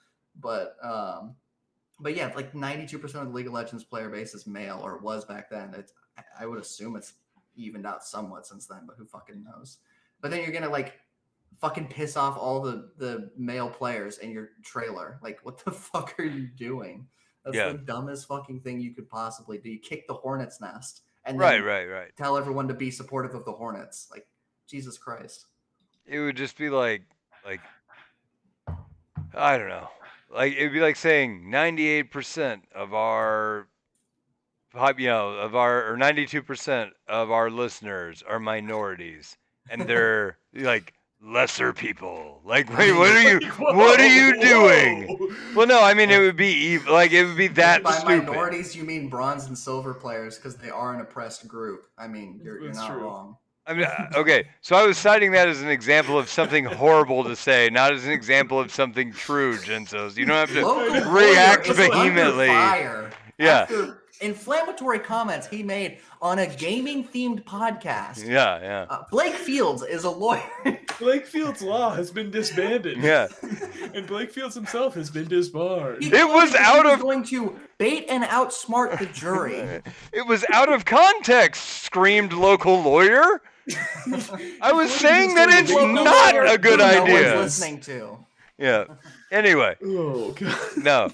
But yeah, like 92% of the League of Legends player base is male, or it was back then. I would assume it's evened out somewhat since then, but who fucking knows? But then you're gonna like fucking piss off all the male players in your trailer. Like, what the fuck are you doing? That's the dumbest fucking thing you could possibly do. You kick the hornet's nest and then Right. tell everyone to be supportive of the Hornets. Like, Jesus Christ. It would just be like I don't know. Like, it'd be like saying 98% of our or 92% of our listeners are minorities, and they're like lesser people. Like, wait, what are you doing? Well, no, I mean it would be like it would be that By stupid. minorities, you mean bronze and silver players because they are an oppressed group. I mean, you're not wrong. I mean, okay, so I was citing that as an example of something horrible to say, not as an example of something true, Gensos. You don't have to Local react player is vehemently. Under fire Yeah. After inflammatory comments he made on a gaming-themed podcast. Yeah. Blake Fields is a lawyer. Blake Fields' law has been disbanded. Yeah. And Blake Fields himself has been disbarred. It was out of going to bait and outsmart the jury. It was out of context, screamed local lawyer. I was saying that it's not a good idea. No one's listening to. Yeah. Anyway. Oh god. No,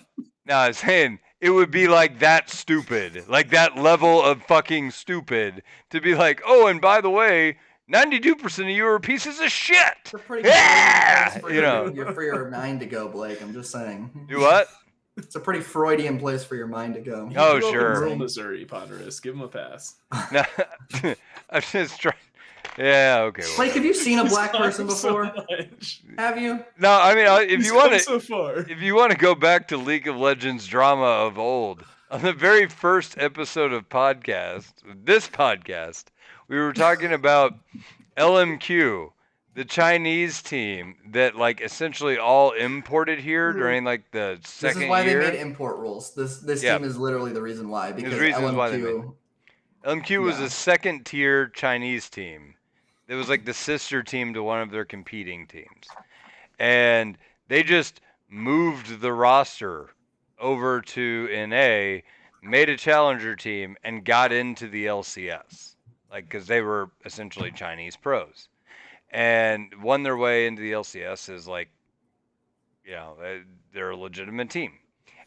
I was saying it would be like that stupid, like that level of fucking stupid to be like, oh, and by the way, 92% of you are pieces of shit. It's a pretty for your mind to go, Blake. I'm just saying. Do what? It's a pretty Freudian place for your mind to go. Oh, sure. Rural Missouri, Ponderous. Give him a pass. No, I'm just trying. Yeah, okay. Blake, have you seen a black person before? Have you? No, I mean, if you want to, so far. if you want to go back to League of Legends drama of old, on the very first episode of this podcast, we were talking about LMQ, the Chinese team that like essentially all imported here during like the This second is why year. they made import rules. This Yeah. team is literally the reason why, There's because reasons why they made LMQ. LMQ was Yeah. a second tier Chinese team. It was like the sister team to one of their competing teams. And they just moved the roster over to NA, made a challenger team, and got into the LCS. Like, because they were essentially Chinese pros. And won their way into the LCS as, like, they're a legitimate team.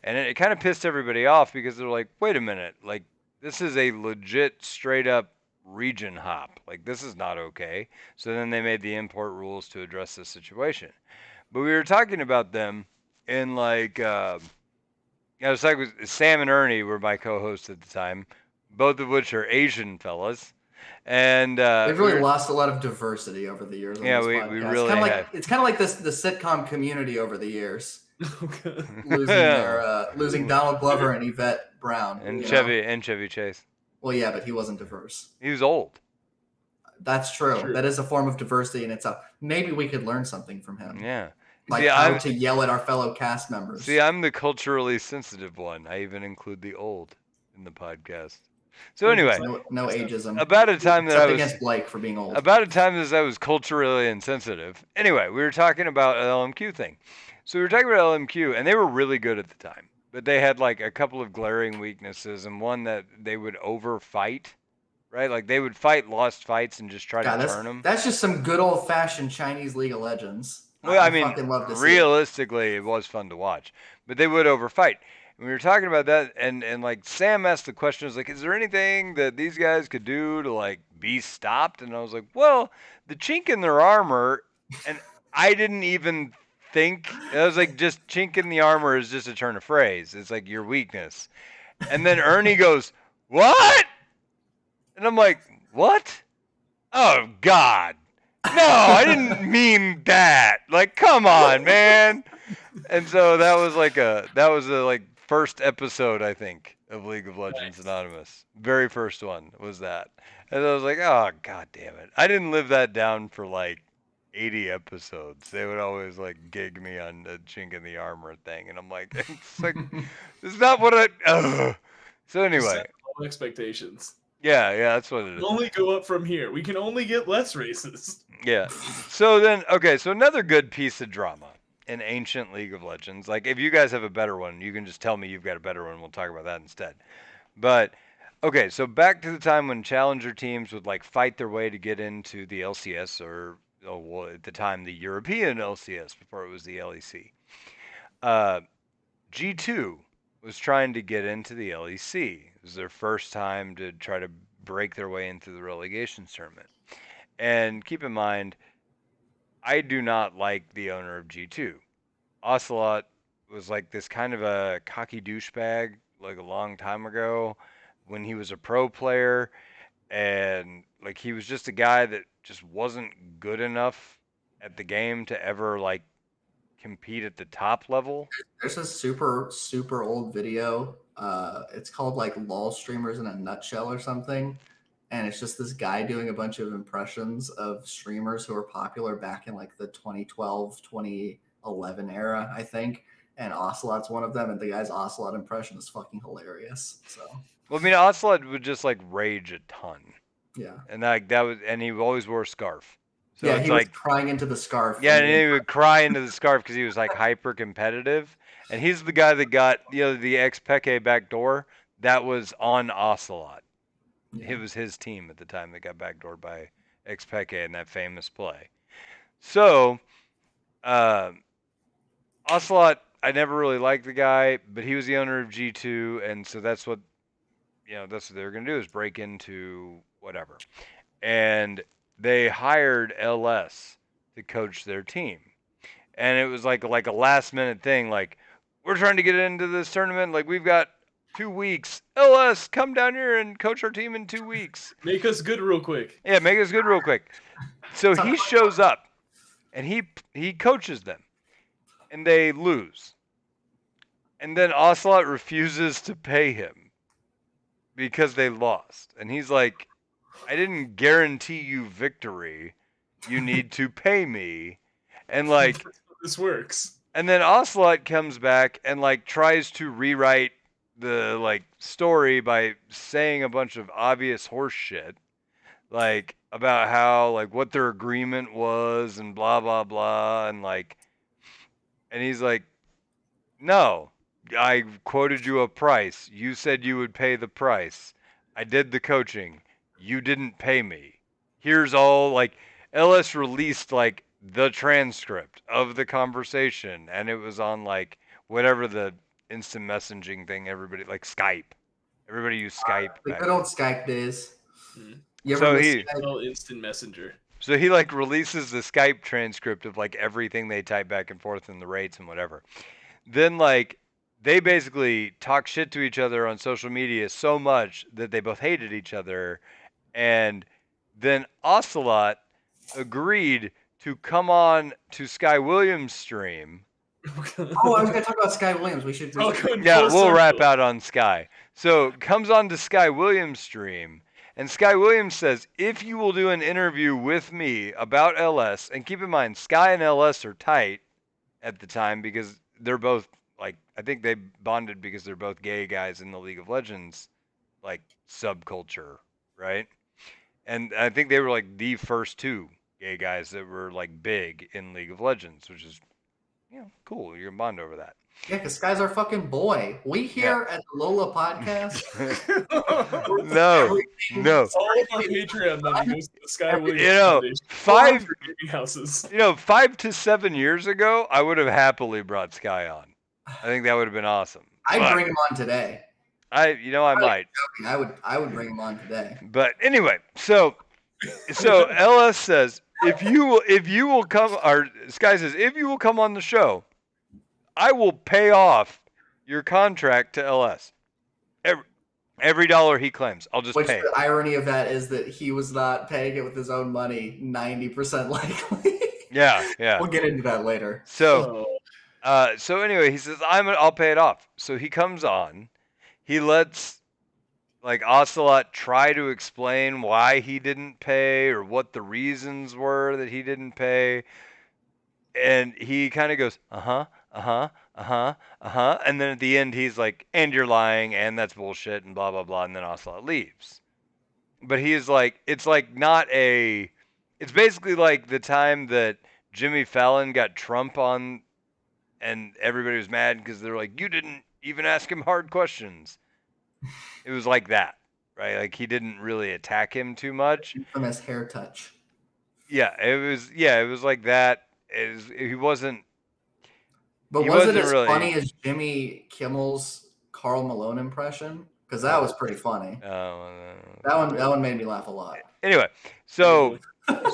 And it kind of pissed everybody off because they're like, wait a minute, like, this is a legit, straight up region hop. Like, this is not okay. So then they made the import rules to address this situation. But we were talking about them in like, I was talking with Sam and Ernie were my co-hosts at the time, both of which are Asian fellas, and We've really lost a lot of diversity over the years on this we podcast. really have. It's kind of like this the sitcom Community over the years, Okay. losing Donald Glover and Yvette Brown and you Chevy know? and Chevy Chase. Well, yeah, but he wasn't diverse. He was old. That's true. True. That is a form of diversity in itself. Maybe we could learn something from him. Yeah. Like how to yell at our fellow cast members. See, I'm the culturally sensitive one. I even include the old in the podcast. So anyway, no ageism. about a time that Except I was against Blake for being old. About a time as I was culturally insensitive. Anyway, we were talking about an LMQ thing. So we were talking about LMQ, and they were really good at the time. But they had like a couple of glaring weaknesses, and one that they would overfight, right? Like they would fight lost fights and just try to turn them. That's just some good old fashioned Chinese League of Legends. Well, I mean, fucking love to see realistically, it was fun to watch, but they would overfight. And we were talking about that, and like Sam asked the question, was like, is there anything that these guys could do to like be stopped? And I was like, well, the chink in their armor, and I didn't even think, I was like, just chink in the armor is just a turn of phrase. It's like your weakness. And then Ernie goes, what? And I'm like, what? Oh, God. No, I didn't mean that. Like, come on, man. And so that was like first episode, I think, of League of Legends Anonymous. Very first one was that. And I was like, oh, God damn it. I didn't live that down for like 80 episodes. They would always like gig me on the chink in the armor thing. And I'm like, it's not what I. So anyway. Low expectations. Yeah, that's what it is. We only go up from here. We can only get less racist. Yeah. So then, okay, so another good piece of drama in ancient League of Legends. Like, if you guys have a better one, you can just tell me you've got a better one. We'll talk about that instead. But, okay, so back to the time when challenger teams would, like, fight their way to get into the LCS or, well, at the time, the European LCS before it was the LEC. G2 was trying to get into the LEC. It was their first time to try to break their way into the relegation tournament. And keep in mind, I do not like the owner of G2. Ocelot was like this kind of a cocky douchebag like a long time ago when he was a pro player. And like he was just a guy that just wasn't good enough at the game to ever like compete at the top level. There's a super old video. It's called like LOL streamers in a nutshell or something. And it's just this guy doing a bunch of impressions of streamers who were popular back in like the 2012, 2011 era, I think. And Ocelot's one of them. And the guy's Ocelot impression is fucking hilarious. So, well, I mean, Ocelot would just like rage a ton. Yeah. And like that was, and he always wore a scarf. So yeah, it's he like, was crying into the scarf. Yeah, and he would cry into the scarf because he was like hyper competitive. And he's the guy that got the ex-Peke backdoor. That was on Ocelot. Yeah. It was his team at the time that got backdoored by ex-Peke in that famous play. So, Ocelot, I never really liked the guy, but he was the owner of G2, and so that's what that's what they were gonna do is break into whatever. And they hired LS to coach their team. And it was like a last minute thing, like, we're trying to get into this tournament, like we've got 2 weeks. LS, come down here and coach our team in 2 weeks. Make us good real quick. Yeah, make us good real quick. So he shows up and he coaches them. And they lose. And then Ocelot refuses to pay him because they lost. And he's like, I didn't guarantee you victory. you need to pay me. And like, This works. and then Ocelot comes back and like tries to rewrite the like story by saying a bunch of obvious horse shit, like about how like what their agreement was and blah blah blah, and like, and he's like, no, I quoted you a price. You said you would pay the price. I did the coaching. You didn't pay me. Here's all like LS released like the transcript of the conversation, and it was on like whatever the instant messaging thing everybody like Skype. Everybody used Skype The back good old Skype days. Hmm. You ever So miss he- Skype? Oh, instant messenger. So he like releases the Skype transcript of like everything they type back and forth and the rates and whatever. Then like they basically talk shit to each other on social media so much that they both hated each other, and then Ocelot agreed to come on to Sky Williams' stream. Oh, I was gonna talk about Sky Williams. We should. Oh, good. Yeah, Full we'll wrap circle. out on Sky. So comes on to Sky Williams' stream, and Sky Williams says, if you will do an interview with me about LS, and keep in mind, Sky and LS are tight at the time because they're both like, I think they bonded because they're both gay guys in the League of Legends like subculture, right? And I think they were like the first two gay guys that were like big in League of Legends, which is, you know, cool. You can bond over that. Yeah, because Sky's our fucking boy. We here at the LOLA podcast. No, no. All of our Patreon money goes to the Sky Williams You know, Foundation. 5 For gaming houses. 5 to 7 years ago, I would have happily brought Sky on. I think that would have been awesome. I'd But bring him on today. I might. I would bring him on today. But anyway, so LS says, if you will come, or Sky says, if you will come on the show, I will pay off your contract to LS. Every dollar he claims, I'll just Which pay. the irony of that is that he was not paying it with his own money, 90% likely. Yeah. We'll get into that later. So anyway, he says, I'll pay it off. So he comes on. He lets like Ocelot try to explain why he didn't pay or what the reasons were that he didn't pay. And he kind of goes, and then at the end he's like, and you're lying, and that's bullshit, and blah blah blah, and then Ocelot leaves. But he is like, it's basically like the time that Jimmy Fallon got Trump on, and everybody was mad because they're like, you didn't even ask him hard questions. It was like that, right? Like he didn't really attack him too much. Infamous hair touch. Yeah, it was like that. He wasn't. But He was it wasn't as really- funny as Jimmy Kimmel's Karl Malone impression? Because that was pretty funny. That one made me laugh a lot. Anyway, so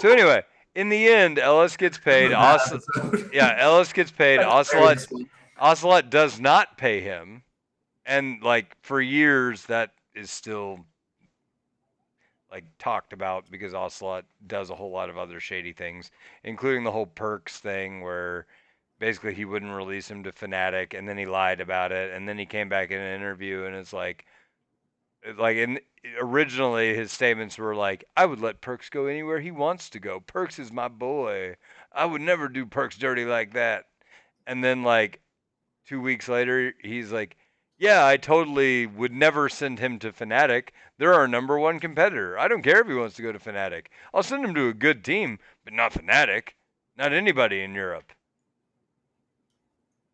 anyway, in the end, Ellis gets paid. Ellis gets paid. Ocelot does not pay him, and like for years that is still like talked about because Ocelot does a whole lot of other shady things, including the whole perks thing where basically he wouldn't release him to Fnatic, and then he lied about it, and then he came back in an interview and it's like originally his statements were like, I would let Perks go anywhere he wants to go. Perks is my boy. I would never do Perks dirty like that. And then like 2 weeks later, he's like, yeah, I totally would never send him to Fnatic. They're our number one competitor. I don't care if he wants to go to Fnatic. I'll send him to a good team, but not Fnatic. Not anybody in Europe.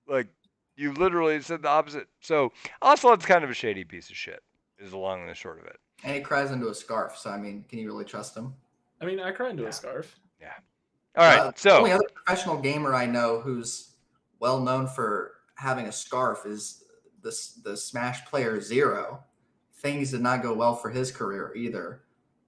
Like, you literally said the opposite. So, Ocelot's kind of a shady piece of shit, is the long and the short of it. And he cries into a scarf, so I mean, can you really trust him? I mean, I cry into a scarf. Yeah. All right, The only other professional gamer I know who's well known for having a scarf is the Smash player Zero. Things did not go well for his career either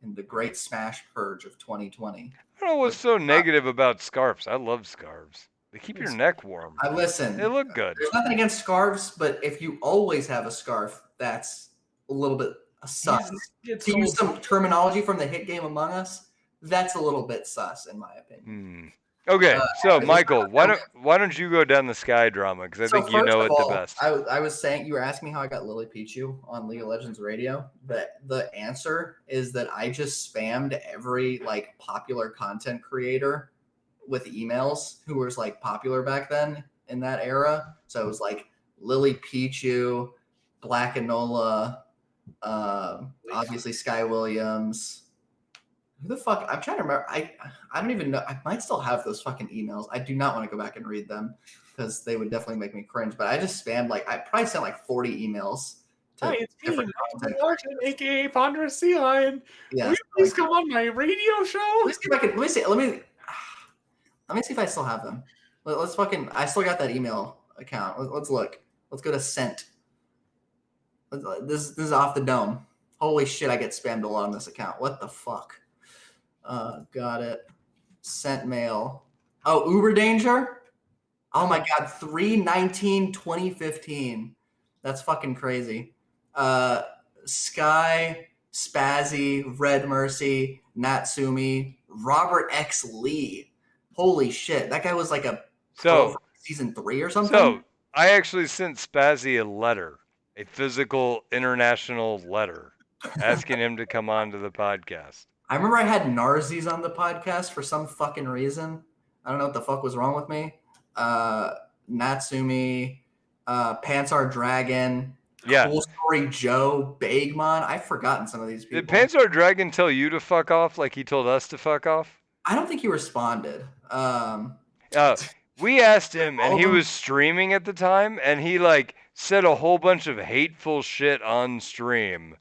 in the great Smash purge of 2020. I don't know what's so negative about scarves. I love scarves. They keep your neck warm. Listen, They look good. there's nothing against scarves, but if you always have a scarf, that's a little bit sus. To use some terminology from the hit game Among Us, that's a little bit sus, in my opinion. Okay, so I just- Michael, why don't you go down the Sky drama? Because I think you know it the best. I was saying, you were asking me how I got Lily Pichu on League of Legends radio. The answer is that I just spammed every like popular content creator with emails who was like popular back then in that era. So it was like Lily Pichu, Black and Nola, obviously Sky Williams. Who the fuck? I'm trying to remember. I don't even know. I might still have those fucking emails. I do not want to go back and read them because they would definitely make me cringe. But I just spammed I probably sent like 40 emails to Hi, it's me, different Michael content. Martin, aka Ponderous Sea Lion. Yeah, Will you please come on my radio show? let me see if I can. Let me see if I still have them. Let's fucking. I still got that email account. Let's look. Let's go to sent. This is off the dome. Holy shit! I get spammed a lot on this account. What the fuck? Got it. Sent mail. Oh, Uber Danger? Oh my god, 3/19/2015. That's fucking crazy. Sky, Spazzy, Red Mercy, Natsumi, Robert X. Lee. Holy shit. That guy was like a pro for season 3 or something. So I actually sent Spazzy a letter, a physical international letter, asking him to come on to the podcast. I remember I had Narzies on the podcast for some fucking reason. I don't know what the fuck was wrong with me. Natsumi, Pansar Dragon, Yeah. Cool Story Joe, Bagmon. I've forgotten some of these people. Did Pansar Dragon tell you to fuck off like he told us to fuck off? I don't think he responded. We asked him, and he was streaming at the time, and he like said a whole bunch of hateful shit on stream,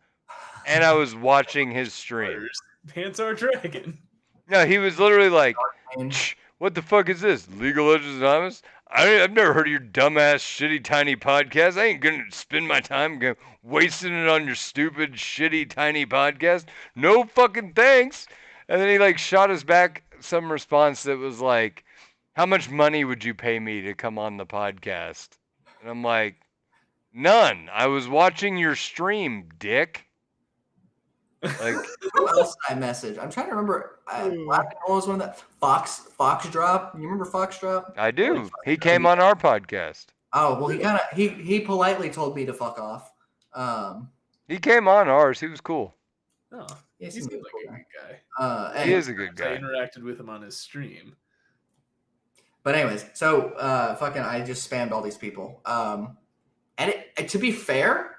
and I was watching his stream. Pansar Dragon. No, he was literally like, what the fuck is this? League of Legends Anonymous? I've never heard of your dumbass, shitty, tiny podcast. I ain't gonna spend my time wasting it on your stupid, shitty, tiny podcast. No fucking thanks. And then he like shot us back some response that was like, how much money would you pay me to come on the podcast? And I'm like, none. I was watching your stream, dick. Like, who else did I message? I'm trying to remember. Black and Nola was one of that. Fox Drop. You remember Fox Drop? I do. He came on our podcast. Oh well, he politely told me to fuck off. He came on ours. He was cool. Oh, he seems like cool. a good guy. He is a good guy. I interacted with him on his stream. But anyways, so I just spammed all these people. And to be fair,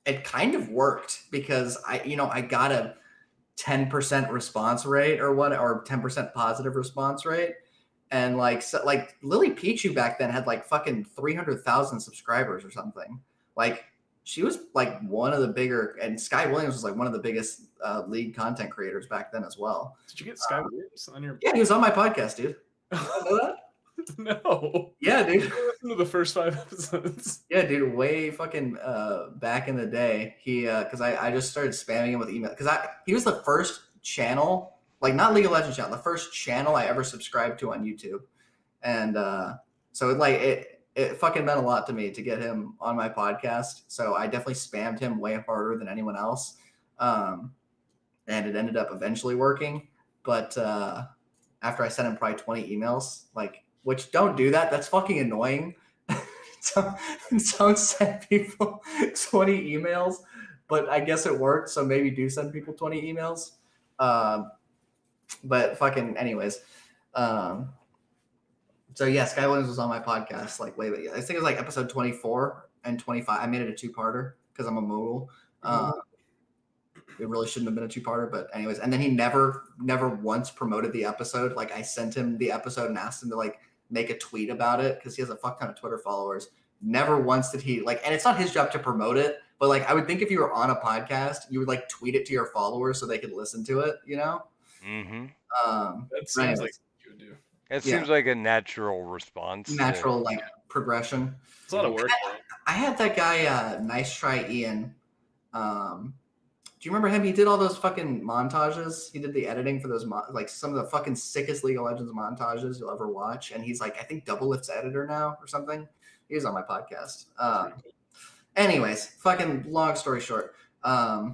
it kind of worked because I got a 10% response rate or 10% positive response rate. And like Lily Pichu back then had like fucking 300,000 subscribers or something. Like she was like one of the bigger, and Sky Williams was like one of the biggest league content creators back then as well. Did you get Sky Williams on your? Yeah, he was on my podcast, dude. You know that? No. Yeah, dude. Listen to the first 5 episodes. Yeah, dude. Way fucking back in the day, he because I just started spamming him with email because he was the first channel, like not League of Legends channel, the first channel I ever subscribed to on YouTube, and so it fucking meant a lot to me to get him on my podcast. So I definitely spammed him way harder than anyone else, and it ended up eventually working. But after I sent him probably 20 emails, which don't do that. That's fucking annoying. Don't send people 20 emails, but I guess it worked. So maybe do send people 20 emails. But fucking anyways. So yeah, Sky Williams was on my podcast I think it was like episode 24 and 25. I made it a 2-parter because I'm a mogul. It really shouldn't have been a 2-parter, but anyways. And then he never once promoted the episode. Like I sent him the episode and asked him to make a tweet about it because he has a fuck ton of Twitter followers. Never once did he and it's not his job to promote it, but I would think if you were on a podcast, you would tweet it to your followers so they could listen to it, you know? Mm-hmm. That seems like you would do. It seems like a natural response. Natural progression. It's a lot of work. I had that guy, Nice Try Ian. Do you remember him? He did all those fucking montages. He did the editing for those, some of the fucking sickest League of Legends montages you'll ever watch. And he's I think Double Lift's editor now or something. He was on my podcast. Anyways, fucking long story short. Are we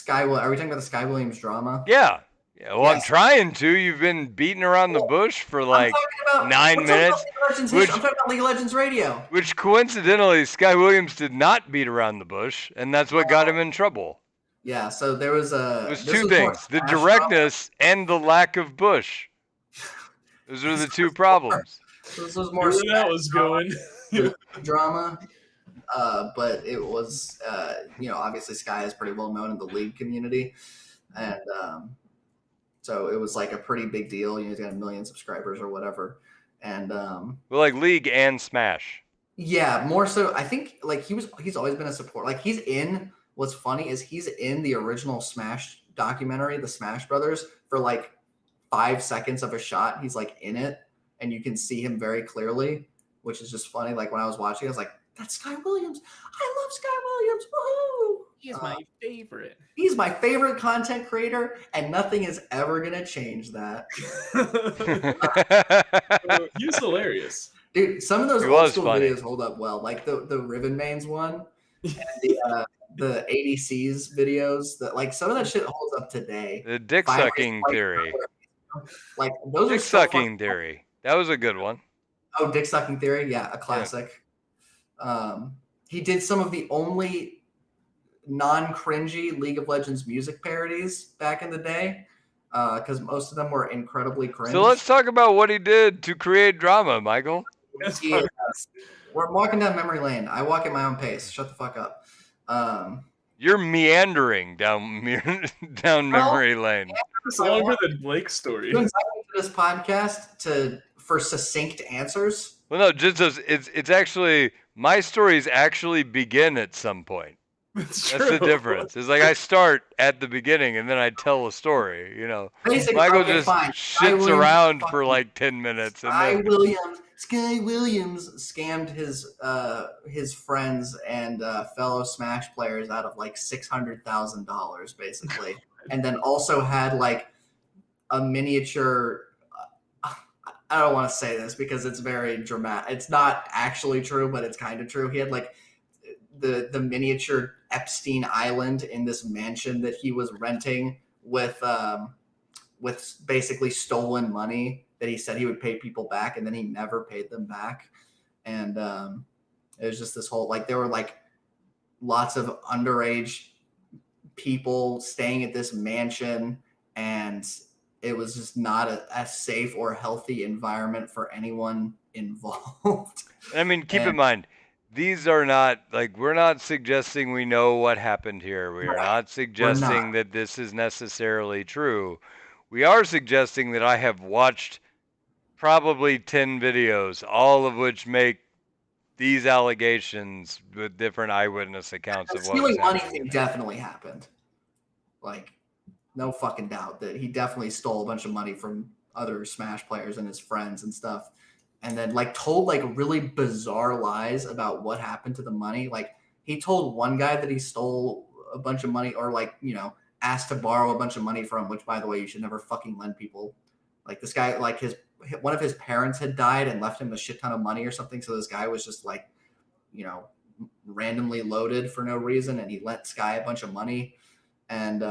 talking about the Sky Williams drama? Yeah. Yeah, well, I'm trying to. You've been beating around the bush for like 9 minutes. I'm talking about League of Legends Radio. Which coincidentally, Sky Williams did not beat around the bush, and that's what got him in trouble. Yeah, so there was a... It was two things, the directness and the lack of bush. Those are the two problems. This was more where that was going. drama. But it was, obviously Sky is pretty well known in the League community. And so it was like a pretty big deal. He's got 1 million subscribers or whatever. And well, like League and Smash. Yeah, more so. I think like he's always been a support. Like what's funny is he's in the original Smash documentary, the Smash Brothers, for like 5 seconds of a shot. He's like in it, and you can see him very clearly, which is just funny. Like when I was watching, I was like, "That's Sky Williams. I love Sky Williams. Woohoo!" He's my favorite. He's my favorite content creator, and nothing is ever gonna change that. He was hilarious. Dude, some of those old school videos hold up well. Like the Ribbon Mains one, and the ADC's videos. That like some of that shit holds up today. The dick sucking theory. Like those dick sucking theory. That was a good one. Oh, dick sucking theory. Yeah, a classic. Yeah. He did some of the only non-cringy League of Legends music parodies back in the day, because most of them were incredibly cringe. So let's talk about what he did to create drama, Michael. We're walking down memory lane. I walk at my own pace. Shut the fuck up. You're meandering down memory lane. It's longer than Blake's story. You invite me to this podcast for succinct answers. Well, no, just as it's actually my stories actually begin at some point. That's the difference. It's like I start at the beginning and then I tell a story. Basically, Michael just shits around for like 10 minutes. Sky Williams scammed his friends and fellow Smash players out of like $600,000 basically, and then also had like a miniature. I don't want to say this because it's very dramatic. It's not actually true, but it's kind of true. He had like the miniature Epstein Island in this mansion that he was renting with basically stolen money that he said he would pay people back, and then he never paid them back. And it was just this whole, like, there were like lots of underage people staying at this mansion, and it was just not a safe or healthy environment for anyone involved. I mean, keep in mind, these are not, like, we're not suggesting we know what happened here. We are not suggesting that this is necessarily true. We are suggesting that I have watched probably 10 videos, all of which make these allegations with different eyewitness accounts of what was happening. The stealing money thing definitely happened. Like, no fucking doubt that he definitely stole a bunch of money from other Smash players and his friends and stuff. And then like told like really bizarre lies about what happened to the money. Like he told one guy that he stole a bunch of money, or like, asked to borrow a bunch of money from, which by the way, you should never fucking lend people. Like this guy, like one of his parents had died and left him a shit ton of money or something. So this guy was just like, randomly loaded for no reason. And he lent Sky a bunch of money. And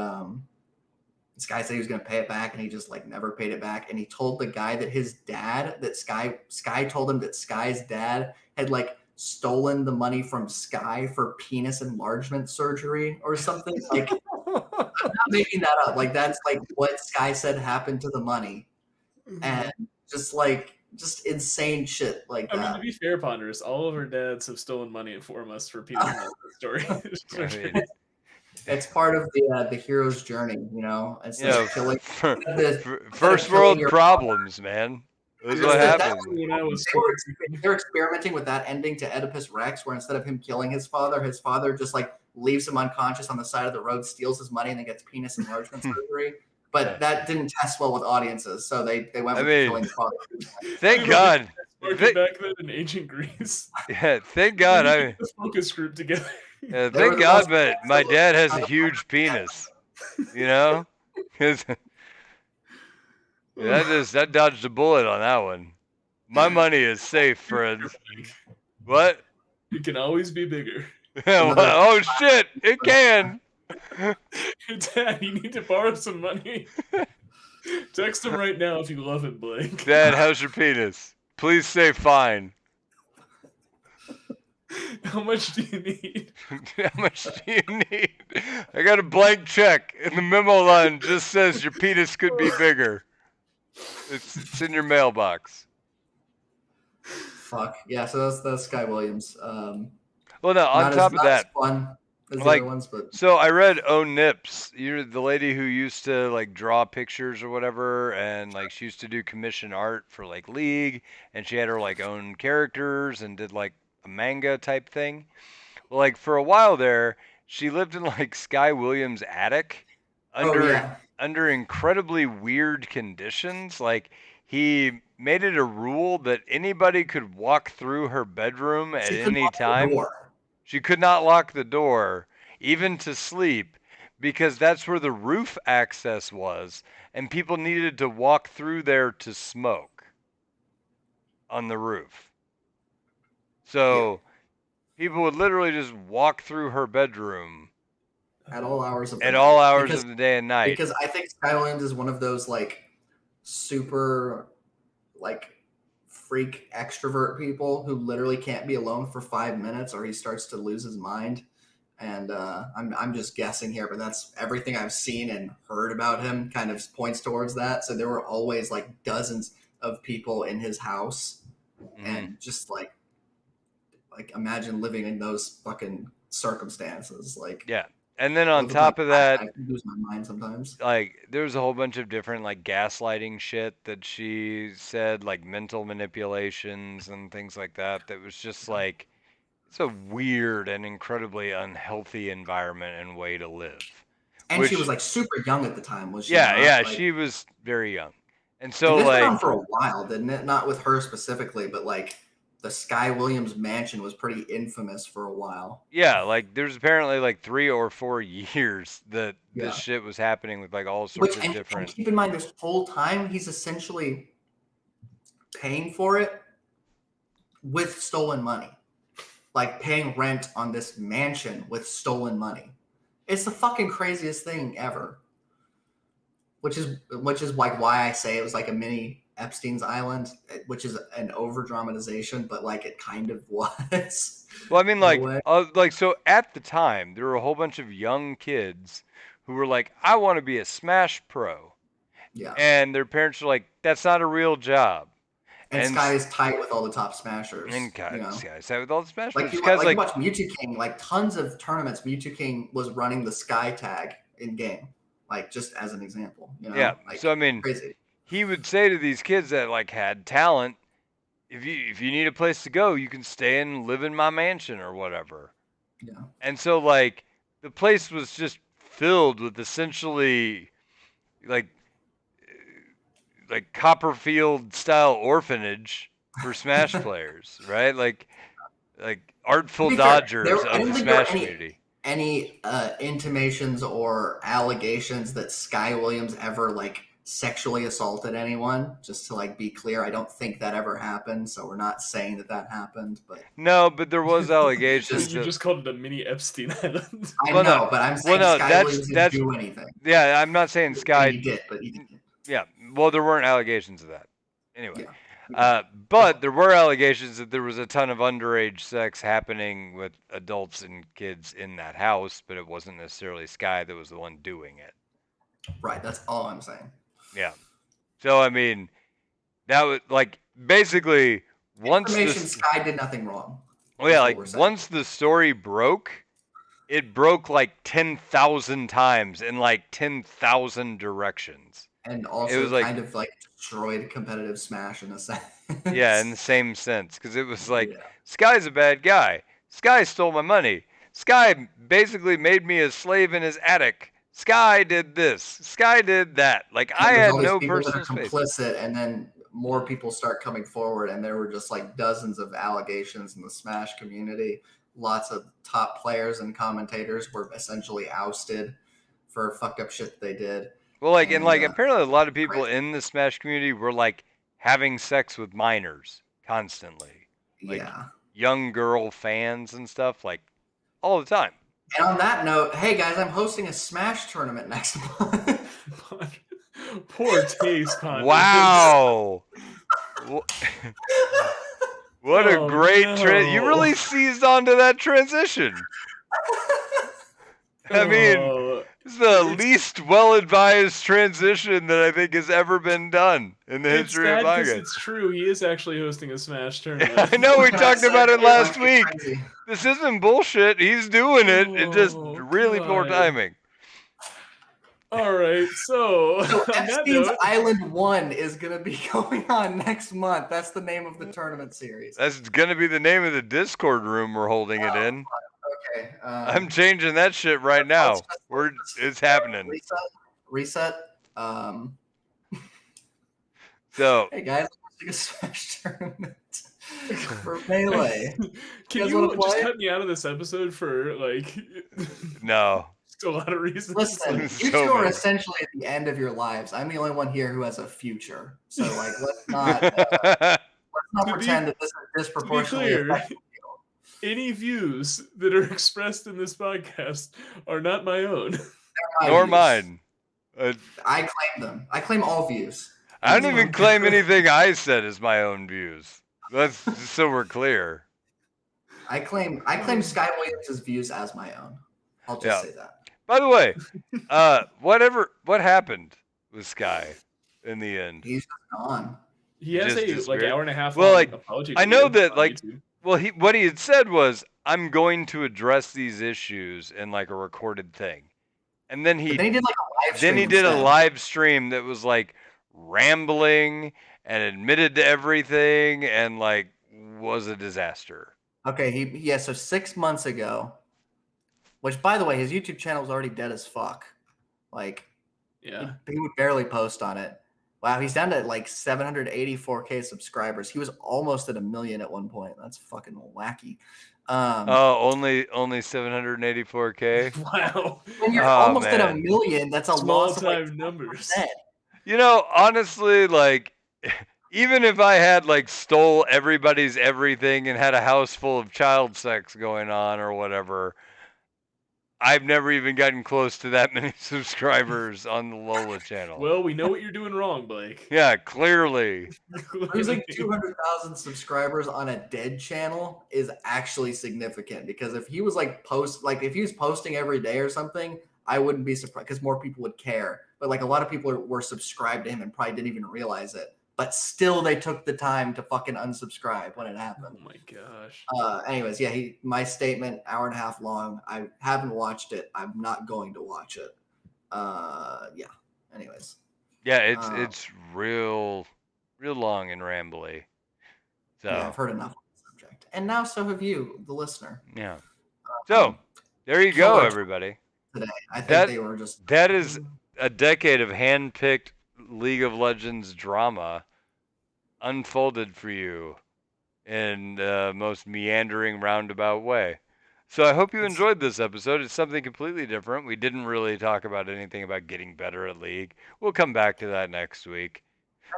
this guy said he was going to pay it back, and he just like never paid it back. And he told the guy that his dad, that Sky told him that Sky's dad had like stolen the money from Sky for penis enlargement surgery or something. Like, I'm not making that up. Like that's like what Sky said happened to the money, and just insane shit like that. I mean, to be fair, Ponderous, all of our dads have stolen money from us for penis enlargement story. It's part of the hero's journey, It's killing. First world problems, man. That's what happens. They're experimenting with that ending to Oedipus Rex, where instead of him killing his father just like leaves him unconscious on the side of the road, steals his money, and then gets penis enlargement surgery. But that didn't test well with audiences, so they went with killing the father. Thank God. Back then in ancient Greece. Yeah, thank God. A focus group together. Yeah, thank God, but my dad has a huge penis. That dodged a bullet on that one. My money is safe, friends. What? It can always be bigger. Oh shit! It can. Dad, you need to borrow some money. Text him right now if you love him, Blake. Dad, how's your penis? Please say fine. How much do you need? How much do you need? I got a blank check, and the memo line just says your penis could be bigger. It's in your mailbox. Fuck. Yeah, so that's Sky Williams. Well, no, on top of that, fun as the like, other ones, but so I read O Nips. You're the lady who used to like draw pictures or whatever, and like she used to do commission art for like League, and she had her like own characters and did like a manga type thing. Well, like for a while there, she lived in like Sky Williams' attic under incredibly weird conditions. Like he made it a rule that anybody could walk through her bedroom at any time. She could not lock the door, even to sleep, because that's where the roof access was, and people needed to walk through there to smoke on the roof. So people would literally just walk through her bedroom at all hours of the day and night. Because I think Sky Williams is one of those like super like freak extrovert people who literally can't be alone for 5 minutes or he starts to lose his mind. And I'm just guessing here, but that's everything I've seen and heard about him kind of points towards that. So there were always like dozens of people in his house, and just like imagine living in those fucking circumstances. Like yeah. And then on top of that, I lose my mind sometimes. Like there's a whole bunch of different like gaslighting shit that she said, like mental manipulations and things like that. That was just like it's a weird and incredibly unhealthy environment and way to live. And she was like super young at the time, was she? Yeah, she was very young. And so this like went on for a while, didn't it? Not with her specifically, but like the Sky Williams mansion was pretty infamous for a while. Yeah, like there's apparently like 3 or 4 years that this shit was happening with like all sorts of different. And keep in mind, this whole time he's essentially paying for it with stolen money, like paying rent on this mansion with stolen money. It's the fucking craziest thing ever. Which is like why I say it was like a mini Epstein's Island, which is an over dramatization, but like it kind of was. Well, I mean, like so at the time there were a whole bunch of young kids who were like, I want to be a Smash pro. Yeah. And their parents were like, that's not a real job. And Sky is tight with all the top smashers. And Sky's tight with all the smashers. Like you watch Mewtwo King, like tons of tournaments, Mewtwo King was running the Sky tag in game. Like just as an example, you know? Yeah. Like, so I mean, crazy. He would say to these kids that like had talent, if you need a place to go, you can stay and live in my mansion or whatever. Yeah. And so like the place was just filled with essentially like Copperfield style orphanage for Smash players, right? Like artful dodgers of the Smash community. Any intimations or allegations that Sky Williams ever like sexually assaulted anyone? Just to like be clear, I don't think that ever happened. So we're not saying that happened, but no, but there was allegations. You just called it a mini Epstein Island. I know, but I'm saying Sky Williams didn't do anything. Yeah, I'm not saying Sky. He did, but he didn't. Yeah, well, there weren't allegations of that. Anyway. Yeah. But there were allegations that there was a ton of underage sex happening with adults and kids in that house, but it wasn't necessarily Sky that was the one doing it. Right, that's all I'm saying. Yeah. So, I mean, that was like basically once Sky did nothing wrong. Well, yeah, like once the story broke, it broke like 10,000 times in like 10,000 directions. And also it was kind of like destroyed competitive Smash in a sense. Yeah, in the same sense. Because it was like, Sky's a bad guy. Sky stole my money. Sky basically made me a slave in his attic. Sky did this. Sky did that. Like, I had no personal space. Complicit, and then more people start coming forward, and there were just like dozens of allegations in the Smash community. Lots of top players and commentators were essentially ousted for fucked up shit they did. Well, like, and like, apparently a lot of people in the Smash community were like having sex with minors constantly. Like, young girl fans and stuff, like, all the time. And on that note, hey guys, I'm hosting a Smash tournament next month. Poor taste, Ponderous. Wow. What a Oh, great you no. really seized onto that transition. I mean, Oh, it's the it's- least well-advised transition that I think has ever been done in the it's history of sad because podcast. it's true. He is actually hosting a Smash tournament. I know we talked about it last Like, week. crazy. This isn't bullshit. He's doing it. It's just Oh, really poor God. timing. All right, so So on that Epstein's note, Island 1 is going to be going on next month. That's the name of the tournament series. That's gonna be the name of the Discord room we're holding it in. Okay. I'm changing that shit right now. It's happening. Reset. So Hey guys, let's take a Smash tournament for Melee. can guys you wanna just play? cut me out of this episode for like no. a lot of reasons? Listen, you So two are many. essentially at the end of your lives. I'm the only one here who has a future. So like, let's not pretend that this is To be disproportionately clear, affecting any views that are expressed in this podcast are not my own. my Nor views. mine. I claim them. I claim all views. I don't even claim anything I said as my own views. That's just so we're clear. I claim Sky Williams' views as my own. I'll just say that. By the way, what happened with Sky in the end? He's just gone. He has Just a disappeared? hour and a half Well, long like, apology I know video that, on like, YouTube. Well, what he had said was, "I'm going to address these issues in like a recorded thing," and then But then he did like a live stream. he did a instead. live stream that was like rambling and admitted to everything and like was a disaster. Okay, so 6 months ago, which by the way, his YouTube channel was already dead as fuck. Like, Yeah. he would barely post on it. Wow, he's down to like 784K subscribers. He was almost at 1 million at one point. That's fucking wacky. Only 784K. Wow. When you're Oh, almost at man. 1 million, that's a Small loss of like time numbers. 10%. You know, honestly, like, even if I had like stole everybody's everything and had a house full of child sex going on or whatever, I've never even gotten close to that many subscribers on the Lola channel. Well, we know what you're doing wrong, Blake. Yeah, clearly. Losing 200,000 subscribers on a dead channel is actually significant, because if he was like if he was posting every day or something, I wouldn't be surprised because more people would care. But like a lot of people were subscribed to him and probably didn't even realize it. But still, they took the time to fucking unsubscribe when it happened. Oh my gosh. Anyways, yeah, my statement, hour and a half long. I haven't watched it. I'm not going to watch it. Yeah. Anyways. Yeah, it's real long and rambly. So yeah, I've heard enough on the subject, and now so have you, the listener. Yeah. So there you go, killer everybody. Today, I think they were just. That is a decade of hand-picked League of Legends drama unfolded for you in the most meandering roundabout way. So I hope you enjoyed this episode. It's something completely different. We didn't really talk about anything about getting better at League. We'll come back to that next week.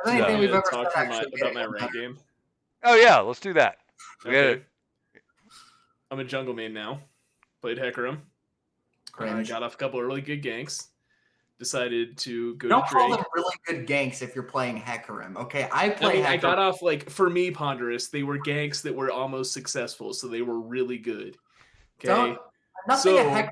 Has anything we've ever talk said about actually my rank game. Oh yeah, let's do that. Okay. I'm a jungle main now. Played Hecarim. Cringe. Got off a couple of really good ganks. Decided to go Don't to call Drake. them really good ganks if you're playing Hecarim. Okay, I play Hecarim. I got off, like, for me, Ponderous, they were ganks that were almost successful, so they were really good. Okay. Nothing a Hecarim player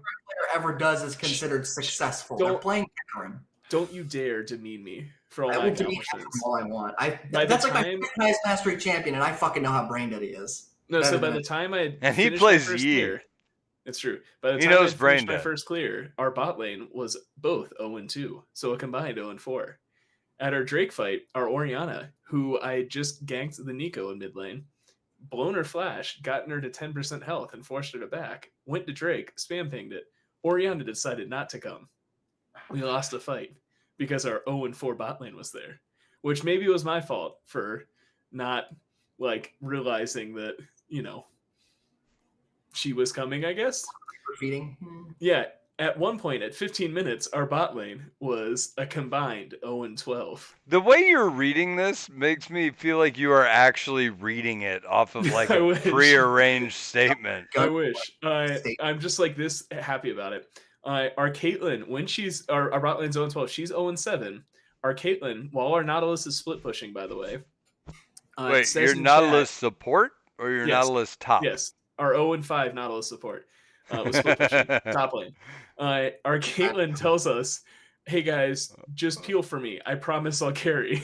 ever does is considered successful. They're playing Hecarim. Don't you dare demean me for all my I will demean accomplishments. Hecarim all I want. That's like my recognized mastery champion, and I fucking know how brain dead he is. No, so by the time I and he finished plays my first Yi. clear, it's true. By the He time knows I brain finished my dead. first clear, our bot lane was both 0-2, so a combined 0-4. At our Drake fight, our Orianna, who I just ganked the Nico in mid lane, blown her flash, gotten her to 10% health, and forced her to back. Went to Drake, spam pinged it. Orianna decided not to come. We lost the fight because our 0-4 bot lane was there, which maybe was my fault for not like realizing that, you know, she was coming, I guess. Repeating. Yeah. At one point, at 15 minutes, our bot lane was a combined 0-12. The way you're reading this makes me feel like you are actually reading it off of like a prearranged statement. I wish. I'm just like this happy about it. Our Caitlyn, when she's our bot lane's 0-12, she's 0-7. our Caitlin, while our Nautilus is split pushing, by the way, Wait, says you're in Nautilus chat, support or you're yes, Nautilus top? yes, our 0-5 Nautilus support was split pushing top lane. Our Caitlin tells us, "Hey guys, just peel for me. I promise I'll carry."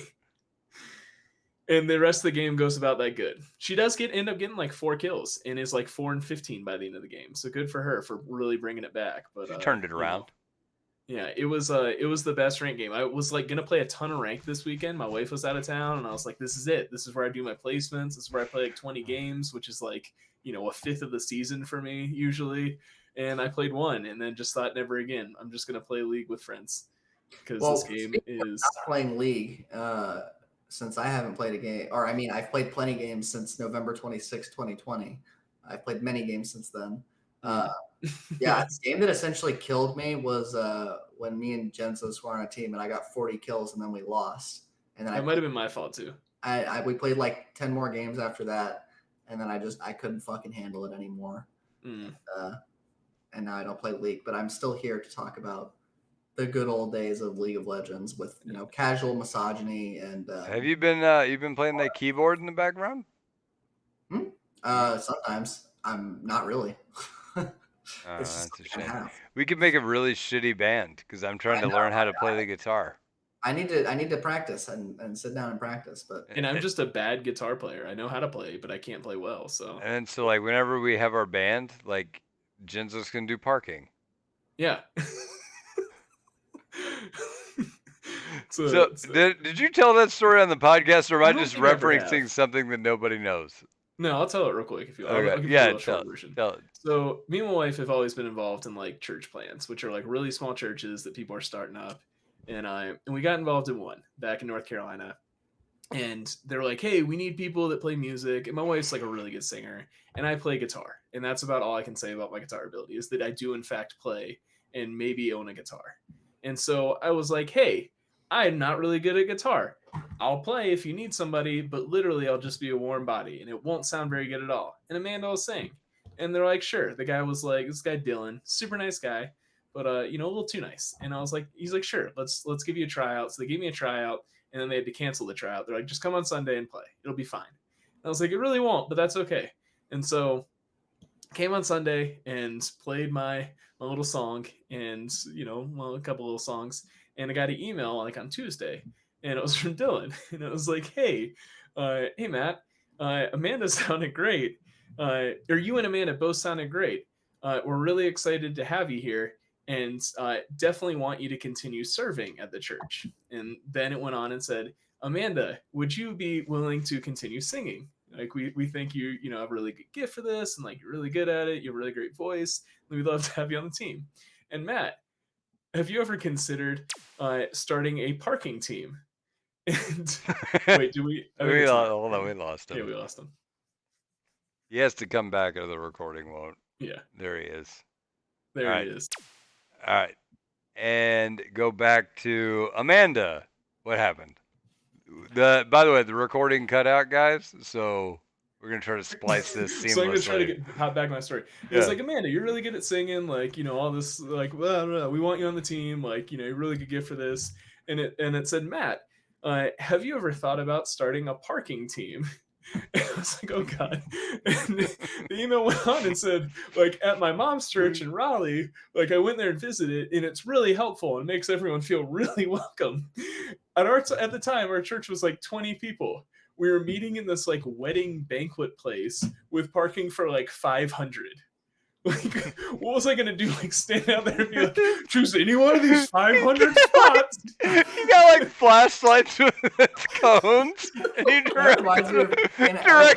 And the rest of the game goes about that good. She does end up getting like 4 kills and is like 4-15 by the end of the game. So good for her for really bringing it back. But She turned it you around. know, yeah, it was the best rank game. I was like gonna play a ton of rank this weekend. My wife was out of town, and I was like, this is it. This is where I do my placements. This is where I play like 20 games, which is like a fifth of the season for me usually. And I played one, and then just thought never again. I'm just gonna play League with friends because this game is not playing League. Since I haven't played a game, or I mean, I've played plenty of games since November 26, 2020. I've played many games since then. Yeah, the game that essentially killed me was when me and Jensis were on a team and I got 40 kills and then we lost. And then that might have been my fault too. We played like 10 more games after that, and then I couldn't fucking handle it anymore. And now I don't play League, but I'm still here to talk about the good old days of League of Legends with casual misogyny and. Have you been you've been playing that keyboard in the background? Sometimes. I'm not really. That's a shame. We could make a really shitty band because I'm trying to learn how to play the guitar. I need to practice and sit down and practice, and I'm just a bad guitar player. I know how to play, but I can't play well. So like whenever we have our band, like Jensis can do parking. Yeah. So did you tell that story on the podcast, or am I just referencing something that nobody knows? No, I'll tell it real quick if you want. Okay. I'll give you a short version. Tell it. So me and my wife have always been involved in like church plants, which are like really small churches that people are starting up. And we got involved in one back in North Carolina. And they're like, hey, we need people that play music. And my wife's like a really good singer. And I play guitar. And that's about all I can say about my guitar ability, is that I do in fact play and maybe own a guitar. And so I was like, hey, I'm not really good at guitar. I'll play if you need somebody, but literally I'll just be a warm body and it won't sound very good at all. And Amanda will sing. And they're like, sure. The guy was like, this guy Dylan, super nice guy, but a little too nice. And I was like, he's like, sure, let's give you a tryout. So they gave me a tryout, and then they had to cancel the tryout. They're like, just come on Sunday and play. It'll be fine. And I was like, it really won't, but that's okay. And so came on Sunday and played my little song and, a couple little songs. And I got an email like on Tuesday, and it was from Dylan. And it was like, hey Matt, Amanda sounded great. Or you and Amanda both sounded great. We're really excited to have you here, and definitely want you to continue serving at the church. And then it went on and said, Amanda, would you be willing to continue singing? Like, we think you have a really good gift for this, and like you're really good at it. You have a really great voice. And we'd love to have you on the team. And Matt, have you ever considered starting a parking team? And wait, do we? Hold on, we lost him. Yeah, we lost him. He has to come back, or the recording won't. Yeah, there he is. There he is. All right, and go back to Amanda. What happened? By the way, the recording cut out, guys. So we're gonna try to splice this seamlessly. So I'm gonna try to hop back my story. It was like, Amanda, you're really good at singing. Like, all this. Like, well, we want you on the team. Like, you're really good gift for this. And it said, Matt, have you ever thought about starting a parking team? And I was like, oh God. And the email went on and said, like, at my mom's church in Raleigh, like I went there and visited, and it's really helpful and makes everyone feel really welcome. At the time, our church was like 20 people. We were meeting in this like wedding banquet place with parking for like 500. Like, what was I gonna do? Like, stand out there and be like, choose any one of these 500 spots? You got like flashlights with cones, and you direct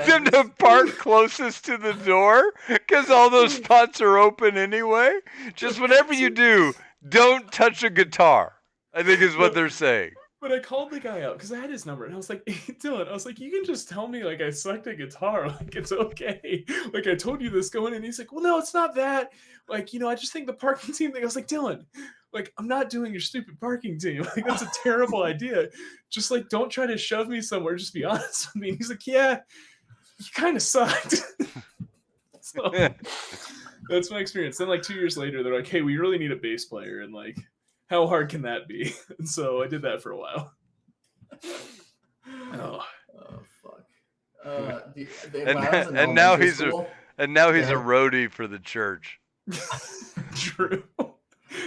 them to park closest to the door because all those spots are open anyway. Just whatever you do, don't touch a guitar, I think is what they're saying. But I called the guy out because I had his number, and I was like, hey, Dylan, I was like, you can just tell me like I sucked at guitar, like it's okay. Like I told you this going, and he's like, well, no, it's not that. Like, I just think the parking team thing. I was like, Dylan, like I'm not doing your stupid parking team. Like that's a terrible idea. Just like don't try to shove me somewhere. Just be honest with me. And he's like, yeah, you kind of sucked. So that's my experience. Then like 2 years later, they're like, hey, we really need a bass player, and like how hard can that be? And so I did that for a while. Oh, Fuck. When I was in and now elementary he's school, a Yeah. roadie for the church. true.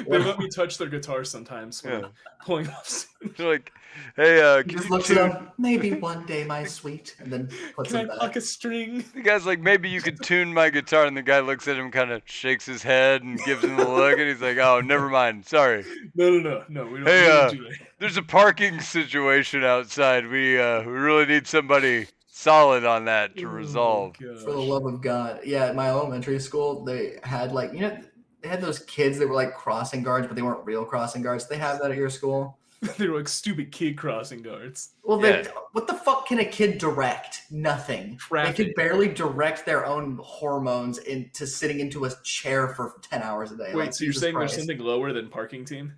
They let me touch their guitar sometimes when Yeah. I'm pulling off. They're like, hey, he can just you looks at tune? them. Maybe one day, my sweet, and then puts Can I them pluck back. a string? The guy's like, maybe you could tune my guitar, and the guy looks at him, kind of shakes his head, and gives him a look, and he's like, oh, never mind, sorry. No. We don't, Hey, we don't do that. There's a parking situation outside. We really need somebody solid on that to resolve. For the love of God. Yeah, at my elementary school, they had like, they had those kids that were like crossing guards, but they weren't real crossing guards. They have that at your school? They were like stupid kid crossing guards. Well, Yeah. what the fuck can a kid direct? Nothing. Traffic. They can barely direct their own hormones into sitting into a chair for 10 hours a day. Wait, Like, so you're Jesus saying Christ. there's something lower than parking team?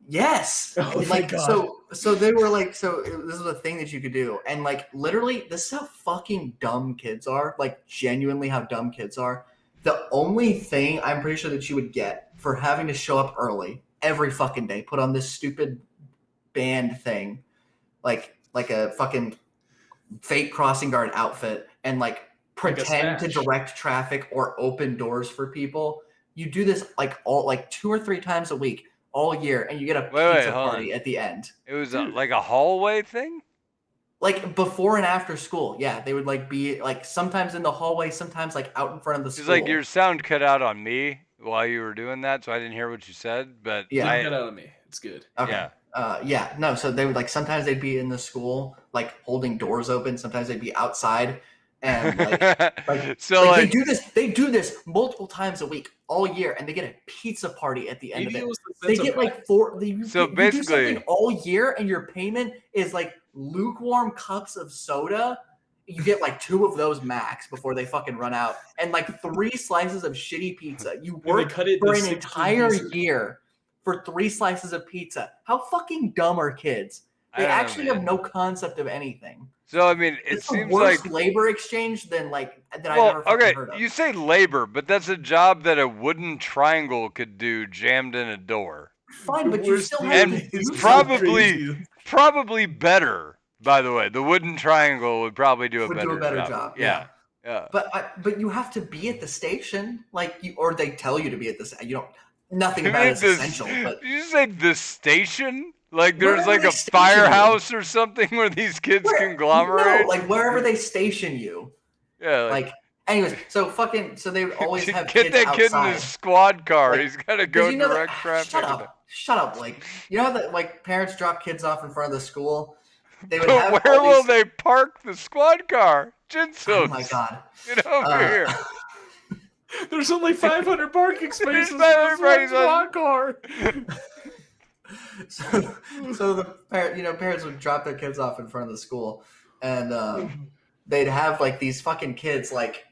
Yes. Oh my Like, God. so they were like, so this is a thing that you could do. And like, literally, this is how fucking dumb kids are. Like, genuinely how dumb kids are. The only thing I'm pretty sure that you would get for having to show up early every fucking day, put on this stupid band thing, like a fucking fake crossing guard outfit, and like pretend to smash. direct traffic or open doors for people. You do this like 2 or 3 times a week, all year, and you get a Wait, pizza hold party on. at the end. It was like a hallway thing? Like before and after school, yeah, they would like be like sometimes in the hallway, sometimes like out in front of the It's school. like your sound cut out on me while you were doing that, so I didn't hear what you said. But Yeah. Get out of me. It's good. Okay. Yeah. No, so they would like sometimes they'd be in the school like holding doors open, sometimes they'd be outside, and So they do this multiple times a week all year, and they get a pizza party at the end Maybe of it it. was the They sense get of like 4 you So do basically- something all year, and your payment is like lukewarm cups of soda. You get like 2 of those max before they fucking run out, and like 3 slices of shitty pizza. You they work cut it for to an 16 entire pieces. year for 3 slices of pizza. How fucking dumb are kids? I They don't know, actually man. have no concept of anything. So I mean, it It's the seems worst like labor exchange than like that I've well, ever fucking okay, heard of. you say labor, but that's a job that a wooden triangle could do jammed in a door. Fine, but you Worst still thing have And to is do probably- something. Probably better, by the way. The wooden triangle would probably do a Would better do a better job. Yeah. But you have to be at the station, like or they tell you to be at the. You don't. Nothing You about mean it is this- essential. But Did you say the station? Like there's Wherever like they a station you. firehouse or something where these kids conglomerate? No, like wherever they station you. Yeah, Like, anyways, so they always have get kids that kid in outside. his squad car. Like, He's got to 'Cause go you know direct that, traffic. Shut up, Blake. You know how that like parents drop kids off in front of the school? They would But have where all will these- they park the squad car? Jinsos. Oh my god. Get over here. There's only 500 parking spaces in 500 this parking one car. So the parents would drop their kids off in front of the school, and they'd have like these fucking kids like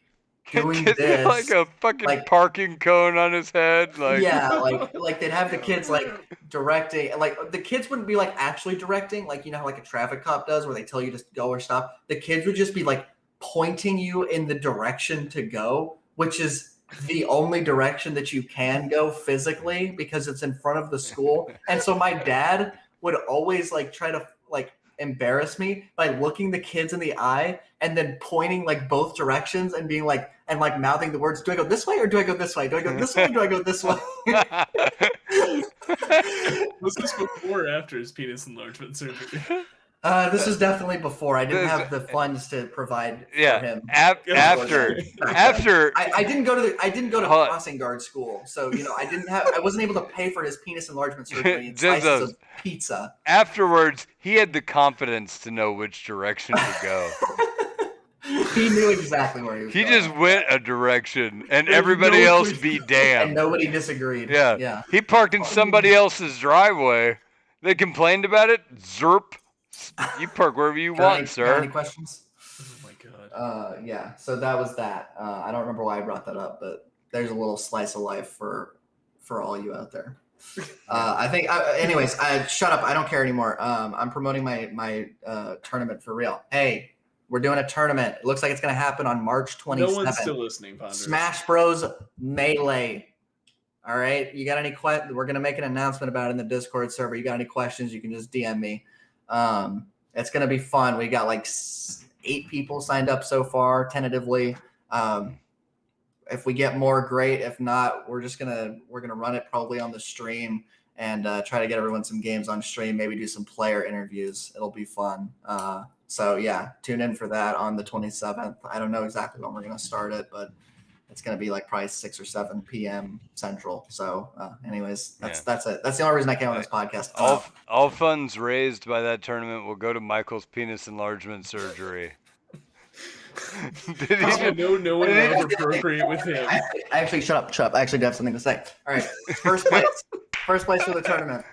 doing Kid this. like a fucking like- parking cone on his head. Like Yeah, like they'd have the kids like directing, like the kids wouldn't be like actually directing, like you know how like a traffic cop does where they tell you to go or stop. The kids would just be like pointing you in the direction to go, which is the only direction that you can go physically because it's in front of the school. And so my dad would always like try to like embarrass me by looking the kids in the eye and then pointing like both directions and being like and like mouthing the words, do I go this way or do I go this way? Do I go this way or do I go this way? Was this before or after his penis enlargement surgery? This is definitely before. I didn't This- have the funds to provide for yeah. him. After I didn't go to Hold on. crossing guard school, so I wasn't able to pay for his penis enlargement surgery and slices of pizza. afterwards, he had the confidence to know which direction to go. He knew exactly where he was He going. just went a direction, and There's everybody no else question. be and damned. nobody disagreed. Yeah. Yeah. He parked in somebody else's driveway. They complained about it. Zerp. You park wherever you want, Got sir. any questions? Oh my god. Yeah. So that was that. I don't remember why I brought that up, but there's a little slice of life for all you out there. I think. Anyways, shut up. I don't care anymore. I'm promoting my tournament for real. Hey, we're doing a tournament. It looks like it's gonna happen on March 27th. No one's still listening, Ponderous. Smash Bros. Melee. All right. You got any questions? We're going to make an announcement about it in the Discord server. You got any questions? You can just DM me. It's going to be fun. We got like 8 people signed up so far, tentatively. If we get more, great. If not, we're gonna run it probably on the stream and try to get everyone some games on stream. Maybe do some player interviews. It'll be fun. So yeah, tune in for that on the 27th. I don't know exactly when we're gonna start it, but it's gonna be like probably 6 or 7 p.m. Central. So, anyways, that's it. That's the only reason I came on this podcast. All funds raised by that tournament will go to Michael's penis enlargement surgery. No one will ever procreate with him. Actually, shut up. I actually do have something to say. All right, first place for the tournament.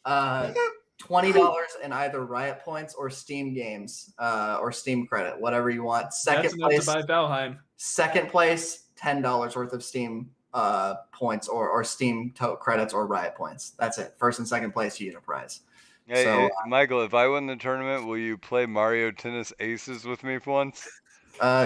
$20 in either Riot points or Steam games, or Steam credit, whatever you want. That's enough to buy Valheim. Second place, $10 worth of Steam points or Steam credits or Riot points. That's it. First and second place, you get a prize. Hey, Michael, if I win the tournament, will you play Mario Tennis Aces with me for once?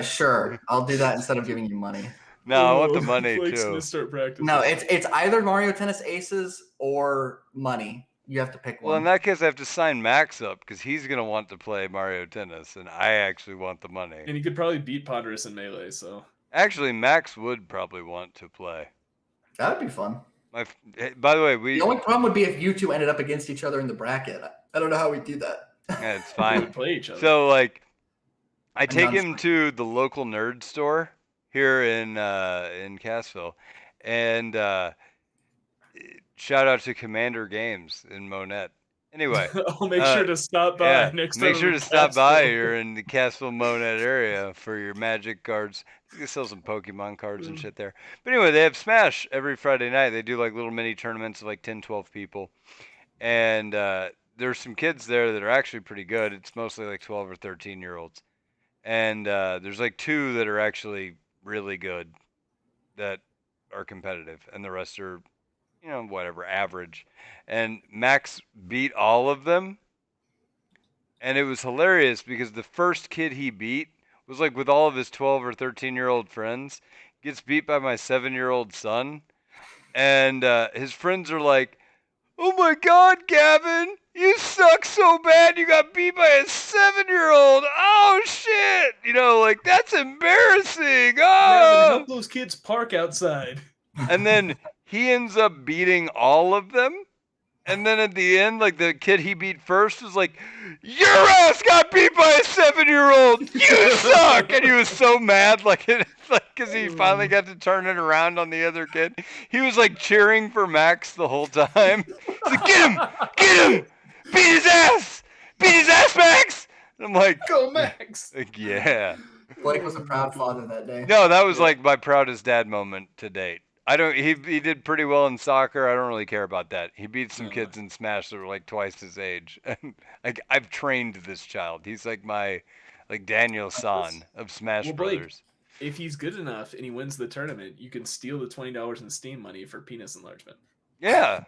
Sure. I'll do that instead of giving you money. No, I want the money too. Start practicing. No, it's either Mario Tennis Aces or money. You have to pick one. Well, in that case, I have to sign Max up because he's going to want to play Mario Tennis, and I actually want the money. And he could probably beat Ponderous in Melee, so. Actually, Max would probably want to play. That would be fun. By the way, the only problem would be if you two ended up against each other in the bracket. I don't know how we do that. Yeah, it's fine. We would play each other. So, like, I take him to the local nerd store here in Cassville, and shout out to Commander Games in Monette. Anyway, I'll make sure to stop by next time. Make sure to stop by. You're in the Cassville Monette area for your Magic cards. You can sell some Pokemon cards and shit there. But anyway, they have Smash every Friday night. They do like little mini tournaments of like 10, 12 people, and there's some kids there that are actually pretty good. It's mostly like 12 or 13-year-olds. And there's like 2 that are actually really good that are competitive. And the rest are, whatever, average. And Max beat all of them. And it was hilarious because the first kid he beat was like with all of his 12 or 13-year-old friends. Gets beat by my 7-year-old son. And his friends are like, "Oh my God, Gavin, you suck so bad you got beat by a 7-year-old. Oh, shit. Like, that's embarrassing. Oh. Help those kids park outside." And then he ends up beating all of them. And then at the end, like, the kid he beat first was like, "Your ass got beat by a 7-year-old. You suck." And he was so mad, because he finally got to turn it around on the other kid. He was, like, cheering for Max the whole time. He's like, "Get him! Get him! Beat his ass! Beat his ass, Max!" And I'm like, "Go, Max!" Like, yeah. Blake was a proud father that day. No, that was like my proudest dad moment to date. He did pretty well in soccer. I don't really care about that. He beat some kids in Smash that were like twice his age. And like, I've trained this child. He's like my Daniel San of Smash Blake, Brothers. If he's good enough and he wins the tournament, you can steal the $20 in Steam money for penis enlargement. Yeah,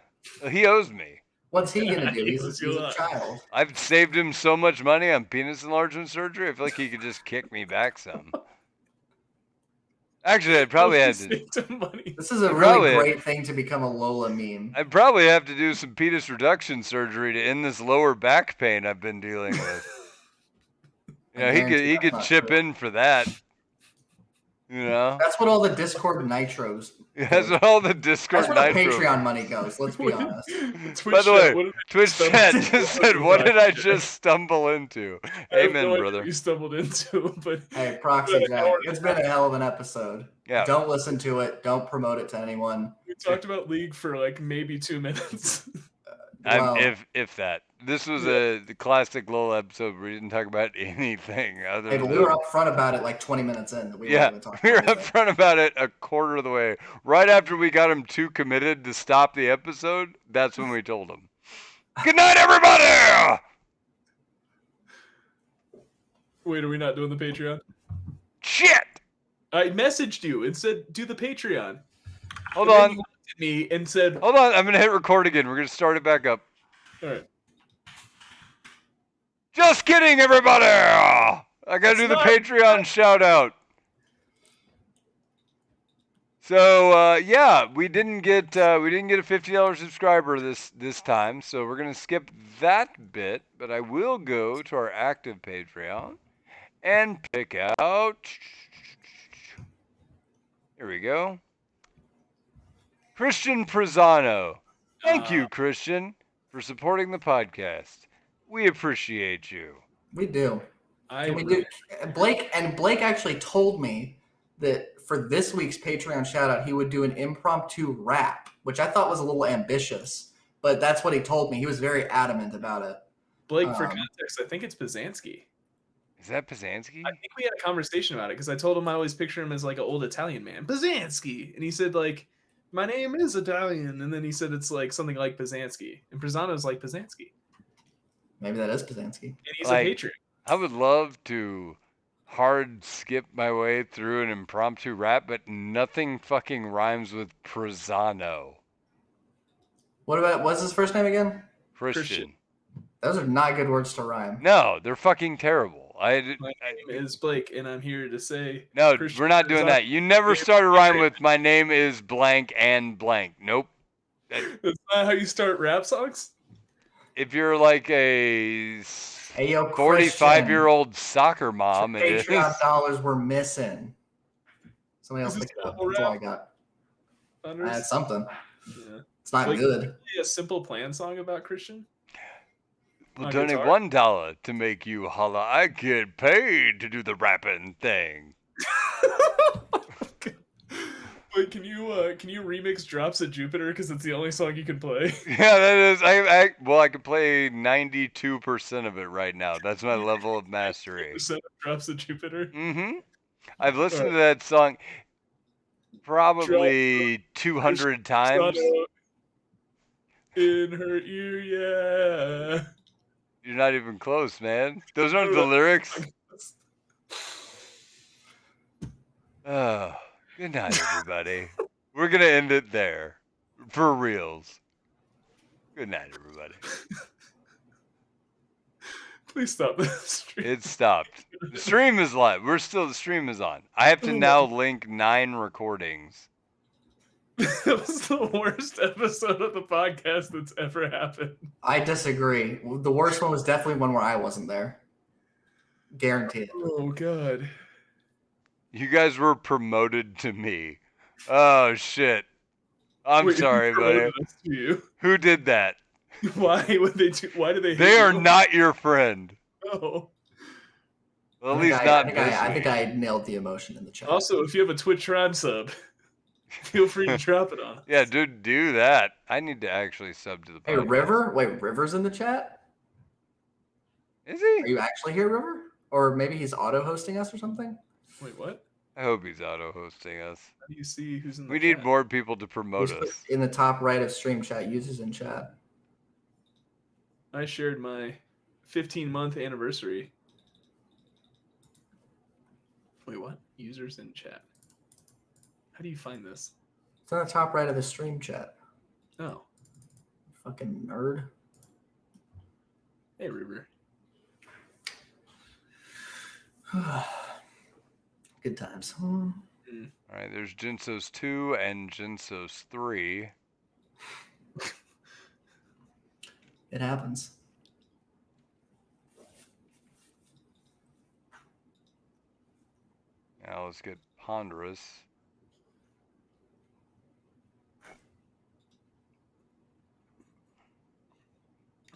he owes me. What's he gonna do? He's a child. I've saved him so much money on penis enlargement surgery. I feel like he could just kick me back some. Actually, I'd probably have to. This is a really great thing to become a Lola meme. I'd probably have to do some penis reduction surgery to end this lower back pain I've been dealing with. He could chip in for that. That's what all the Discord nitros. That's what all the Discord nitros. That's where the Patreon money goes. Let's be honest. By the way, Twitch chat just said, "What did I just stumble into?" Amen, brother. You stumbled into, but hey, Proxy Jack, it's been a hell of an episode. Yeah. Don't listen to it. Don't promote it to anyone. We talked about League for like maybe 2 minutes. If that. This was the classic LOLA episode where we didn't talk about anything other than... we were upfront about it like 20 minutes in. We were upfront about it a quarter of the way. Right after we got him too committed to stop the episode, that's when we told him. Good night, everybody! Wait, are we not doing the Patreon? Shit! I messaged you and said, do the Patreon. Hold on. You looked at me and said... Hold on, I'm going to hit record again. We're going to start it back up. All right. Just kidding, everybody! I gotta do the Patreon shout out. So yeah, we didn't get a $50 subscriber this time, so we're gonna skip that bit. But I will go to our active Patreon and pick out. Here we go. Christian Prezano. Thank you, Christian, for supporting the podcast. We appreciate you. We do. I Can we do Blake? And Blake actually told me that for this week's Patreon shout out, he would do an impromptu rap, which I thought was a little ambitious, but that's what he told me. He was very adamant about it. Blake, for context, I think it's Pizanski. Is that Pizanski? I think we had a conversation about it because I told him I always picture him as like an old Italian man, Pizanski, and he said like, "My name is Italian," and then he said it's like something like Pizanski, and Prezano's like Pizanski. Maybe that is Pizanski. And he's Like, a patriot. I would love to hard skip my way through an impromptu rap, but nothing fucking rhymes with Prezano. What's his first name again? Christian. Those are not good words to rhyme. No, they're fucking terrible. My name is Blake, and I'm here to say... No, Christian we're not doing that. You never start a rhyme with "my name is blank and blank." Nope. That's not how you start rap songs? If you're like a 45-year-old soccer mom, it is. Patreon dollars were missing. Somebody else pick it up. That's all I got. That's something. Yeah. It's not Like, good. A Simple Plan song about Christian? We'll donate $1 to make you holla. I get paid to do the rapping thing. Wait, can you remix Drops of Jupiter because it's the only song you can play? Yeah, that is. I can play 92% of it right now. That's my level of mastery. % of Drops of Jupiter. Mm-hmm. I've listened to that song probably 200 times. In her ear, yeah. You're not even close, man. Those aren't the lyrics. Oh, good night, everybody. We're going to end it there. For reals. Good night, everybody. Please stop the stream. It stopped. The stream is live. The stream is on. I have to now link 9 recordings. That was the worst episode of the podcast that's ever happened. I disagree. The worst one was definitely one where I wasn't there. Guaranteed. Oh, God. You guys were promoted to me. Oh, shit. I'm sorry, buddy. Who did that? Why would they do? Why do they? They are not your friend. No. Well, at least not this I week. think I nailed the emotion in the chat. Also, if you have a Twitch Prime sub, feel free to drop it on us. Yeah, dude, do that. I need to actually sub to the podcast. Hey, River? Wait, River's in the chat? Is he? Are you actually here, River? Or maybe he's auto-hosting us or something? Wait, what? I hope he's auto-hosting us. How do you see who's in the We chat? need more people to promote us. In the top right of stream chat, users in chat. I shared my 15-month anniversary. Wait, what? Users in chat. How do you find this? It's on the top right of the stream chat. Oh. Fucking nerd. Hey, River. Good times. All right, there's Jinsos 2 and Jinsos 3. It happens. Now let's get Ponderous.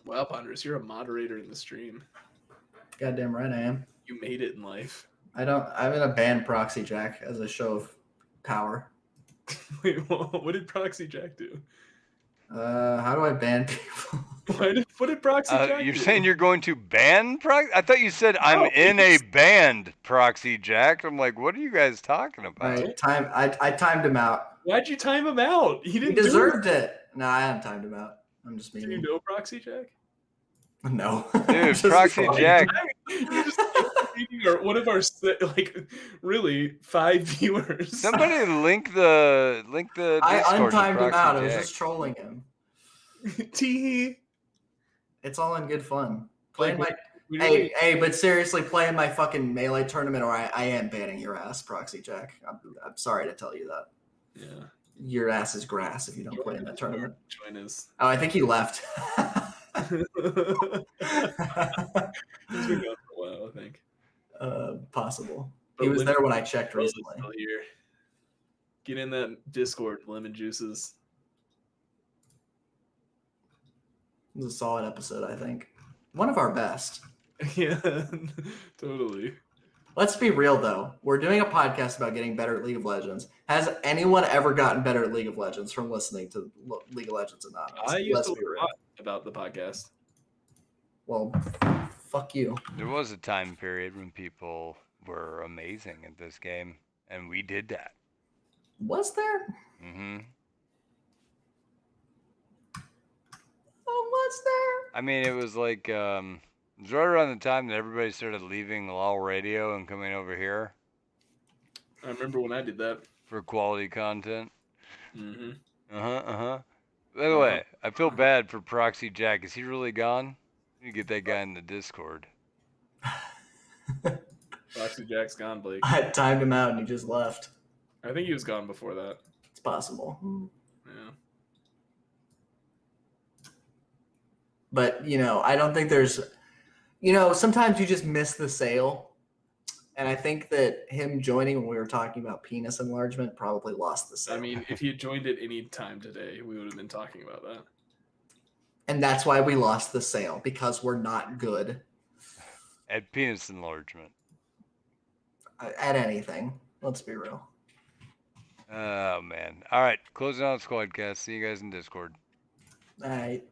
Wow, Ponderous, you're a moderator in the stream. Goddamn right I am. You made it in life. I'm gonna ban Proxy Jack as a show of power. Wait, what did Proxy Jack do? How do I ban people? What did Proxy Jack You're do? saying you're going to ban Proxy? I thought you said I'm in a band, Proxy Jack. I'm like, what are you guys talking about? I timed him out. Why'd you time him out? He didn't He deserved it. No, I haven't timed him out. I'm just Do mean. you know Proxy Jack? No. Dude, Proxy Jack. You just one of our really 5 viewers. Somebody link the Discord. I untimed him out. I was Jack. just trolling him. Tee. It's all in good fun. Hey, But seriously, playing my fucking Melee tournament, or I am banning your ass, Proxy Jack. I'm sorry to tell you that. Yeah. Your ass is grass if you don't play in that tournament. Join us. Oh, I think he left. He's been gone for a while, I think. Possible. But He was Lemon there when I checked Juice is recently. still here. Get in that Discord, Lemon Juices. It was a solid episode, I think. One of our best. Yeah, totally. Let's be real, though. We're doing a podcast about getting better at League of Legends. Has anyone ever gotten better at League of Legends from listening to League of Legends Anonymous? I used Let's to be real. talk about the podcast. Well, fuck you. There was a time period when people were amazing at this game, and we did that. Was there? Mm-hmm. Oh, was there? I mean, it was like, it was right around the time that everybody started leaving LOL radio and coming over here I remember when I did that. for quality content. Mm-hmm. By the way, I feel bad for Proxy Jack. Is he really gone? You get that guy in the Discord. Foxy Jack's gone, Blake. I timed him out and he just left. I think he was gone before that. It's possible. Yeah. But, I don't think there's, sometimes you just miss the sale. And I think that him joining when we were talking about penis enlargement probably lost the sale. I mean, if he had joined at any time today, we would have been talking about that. And that's why we lost the sale, because we're not good At penis enlargement. at anything. Let's be real. Oh, man. All right. Closing out Squadcast. See you guys in Discord. All right.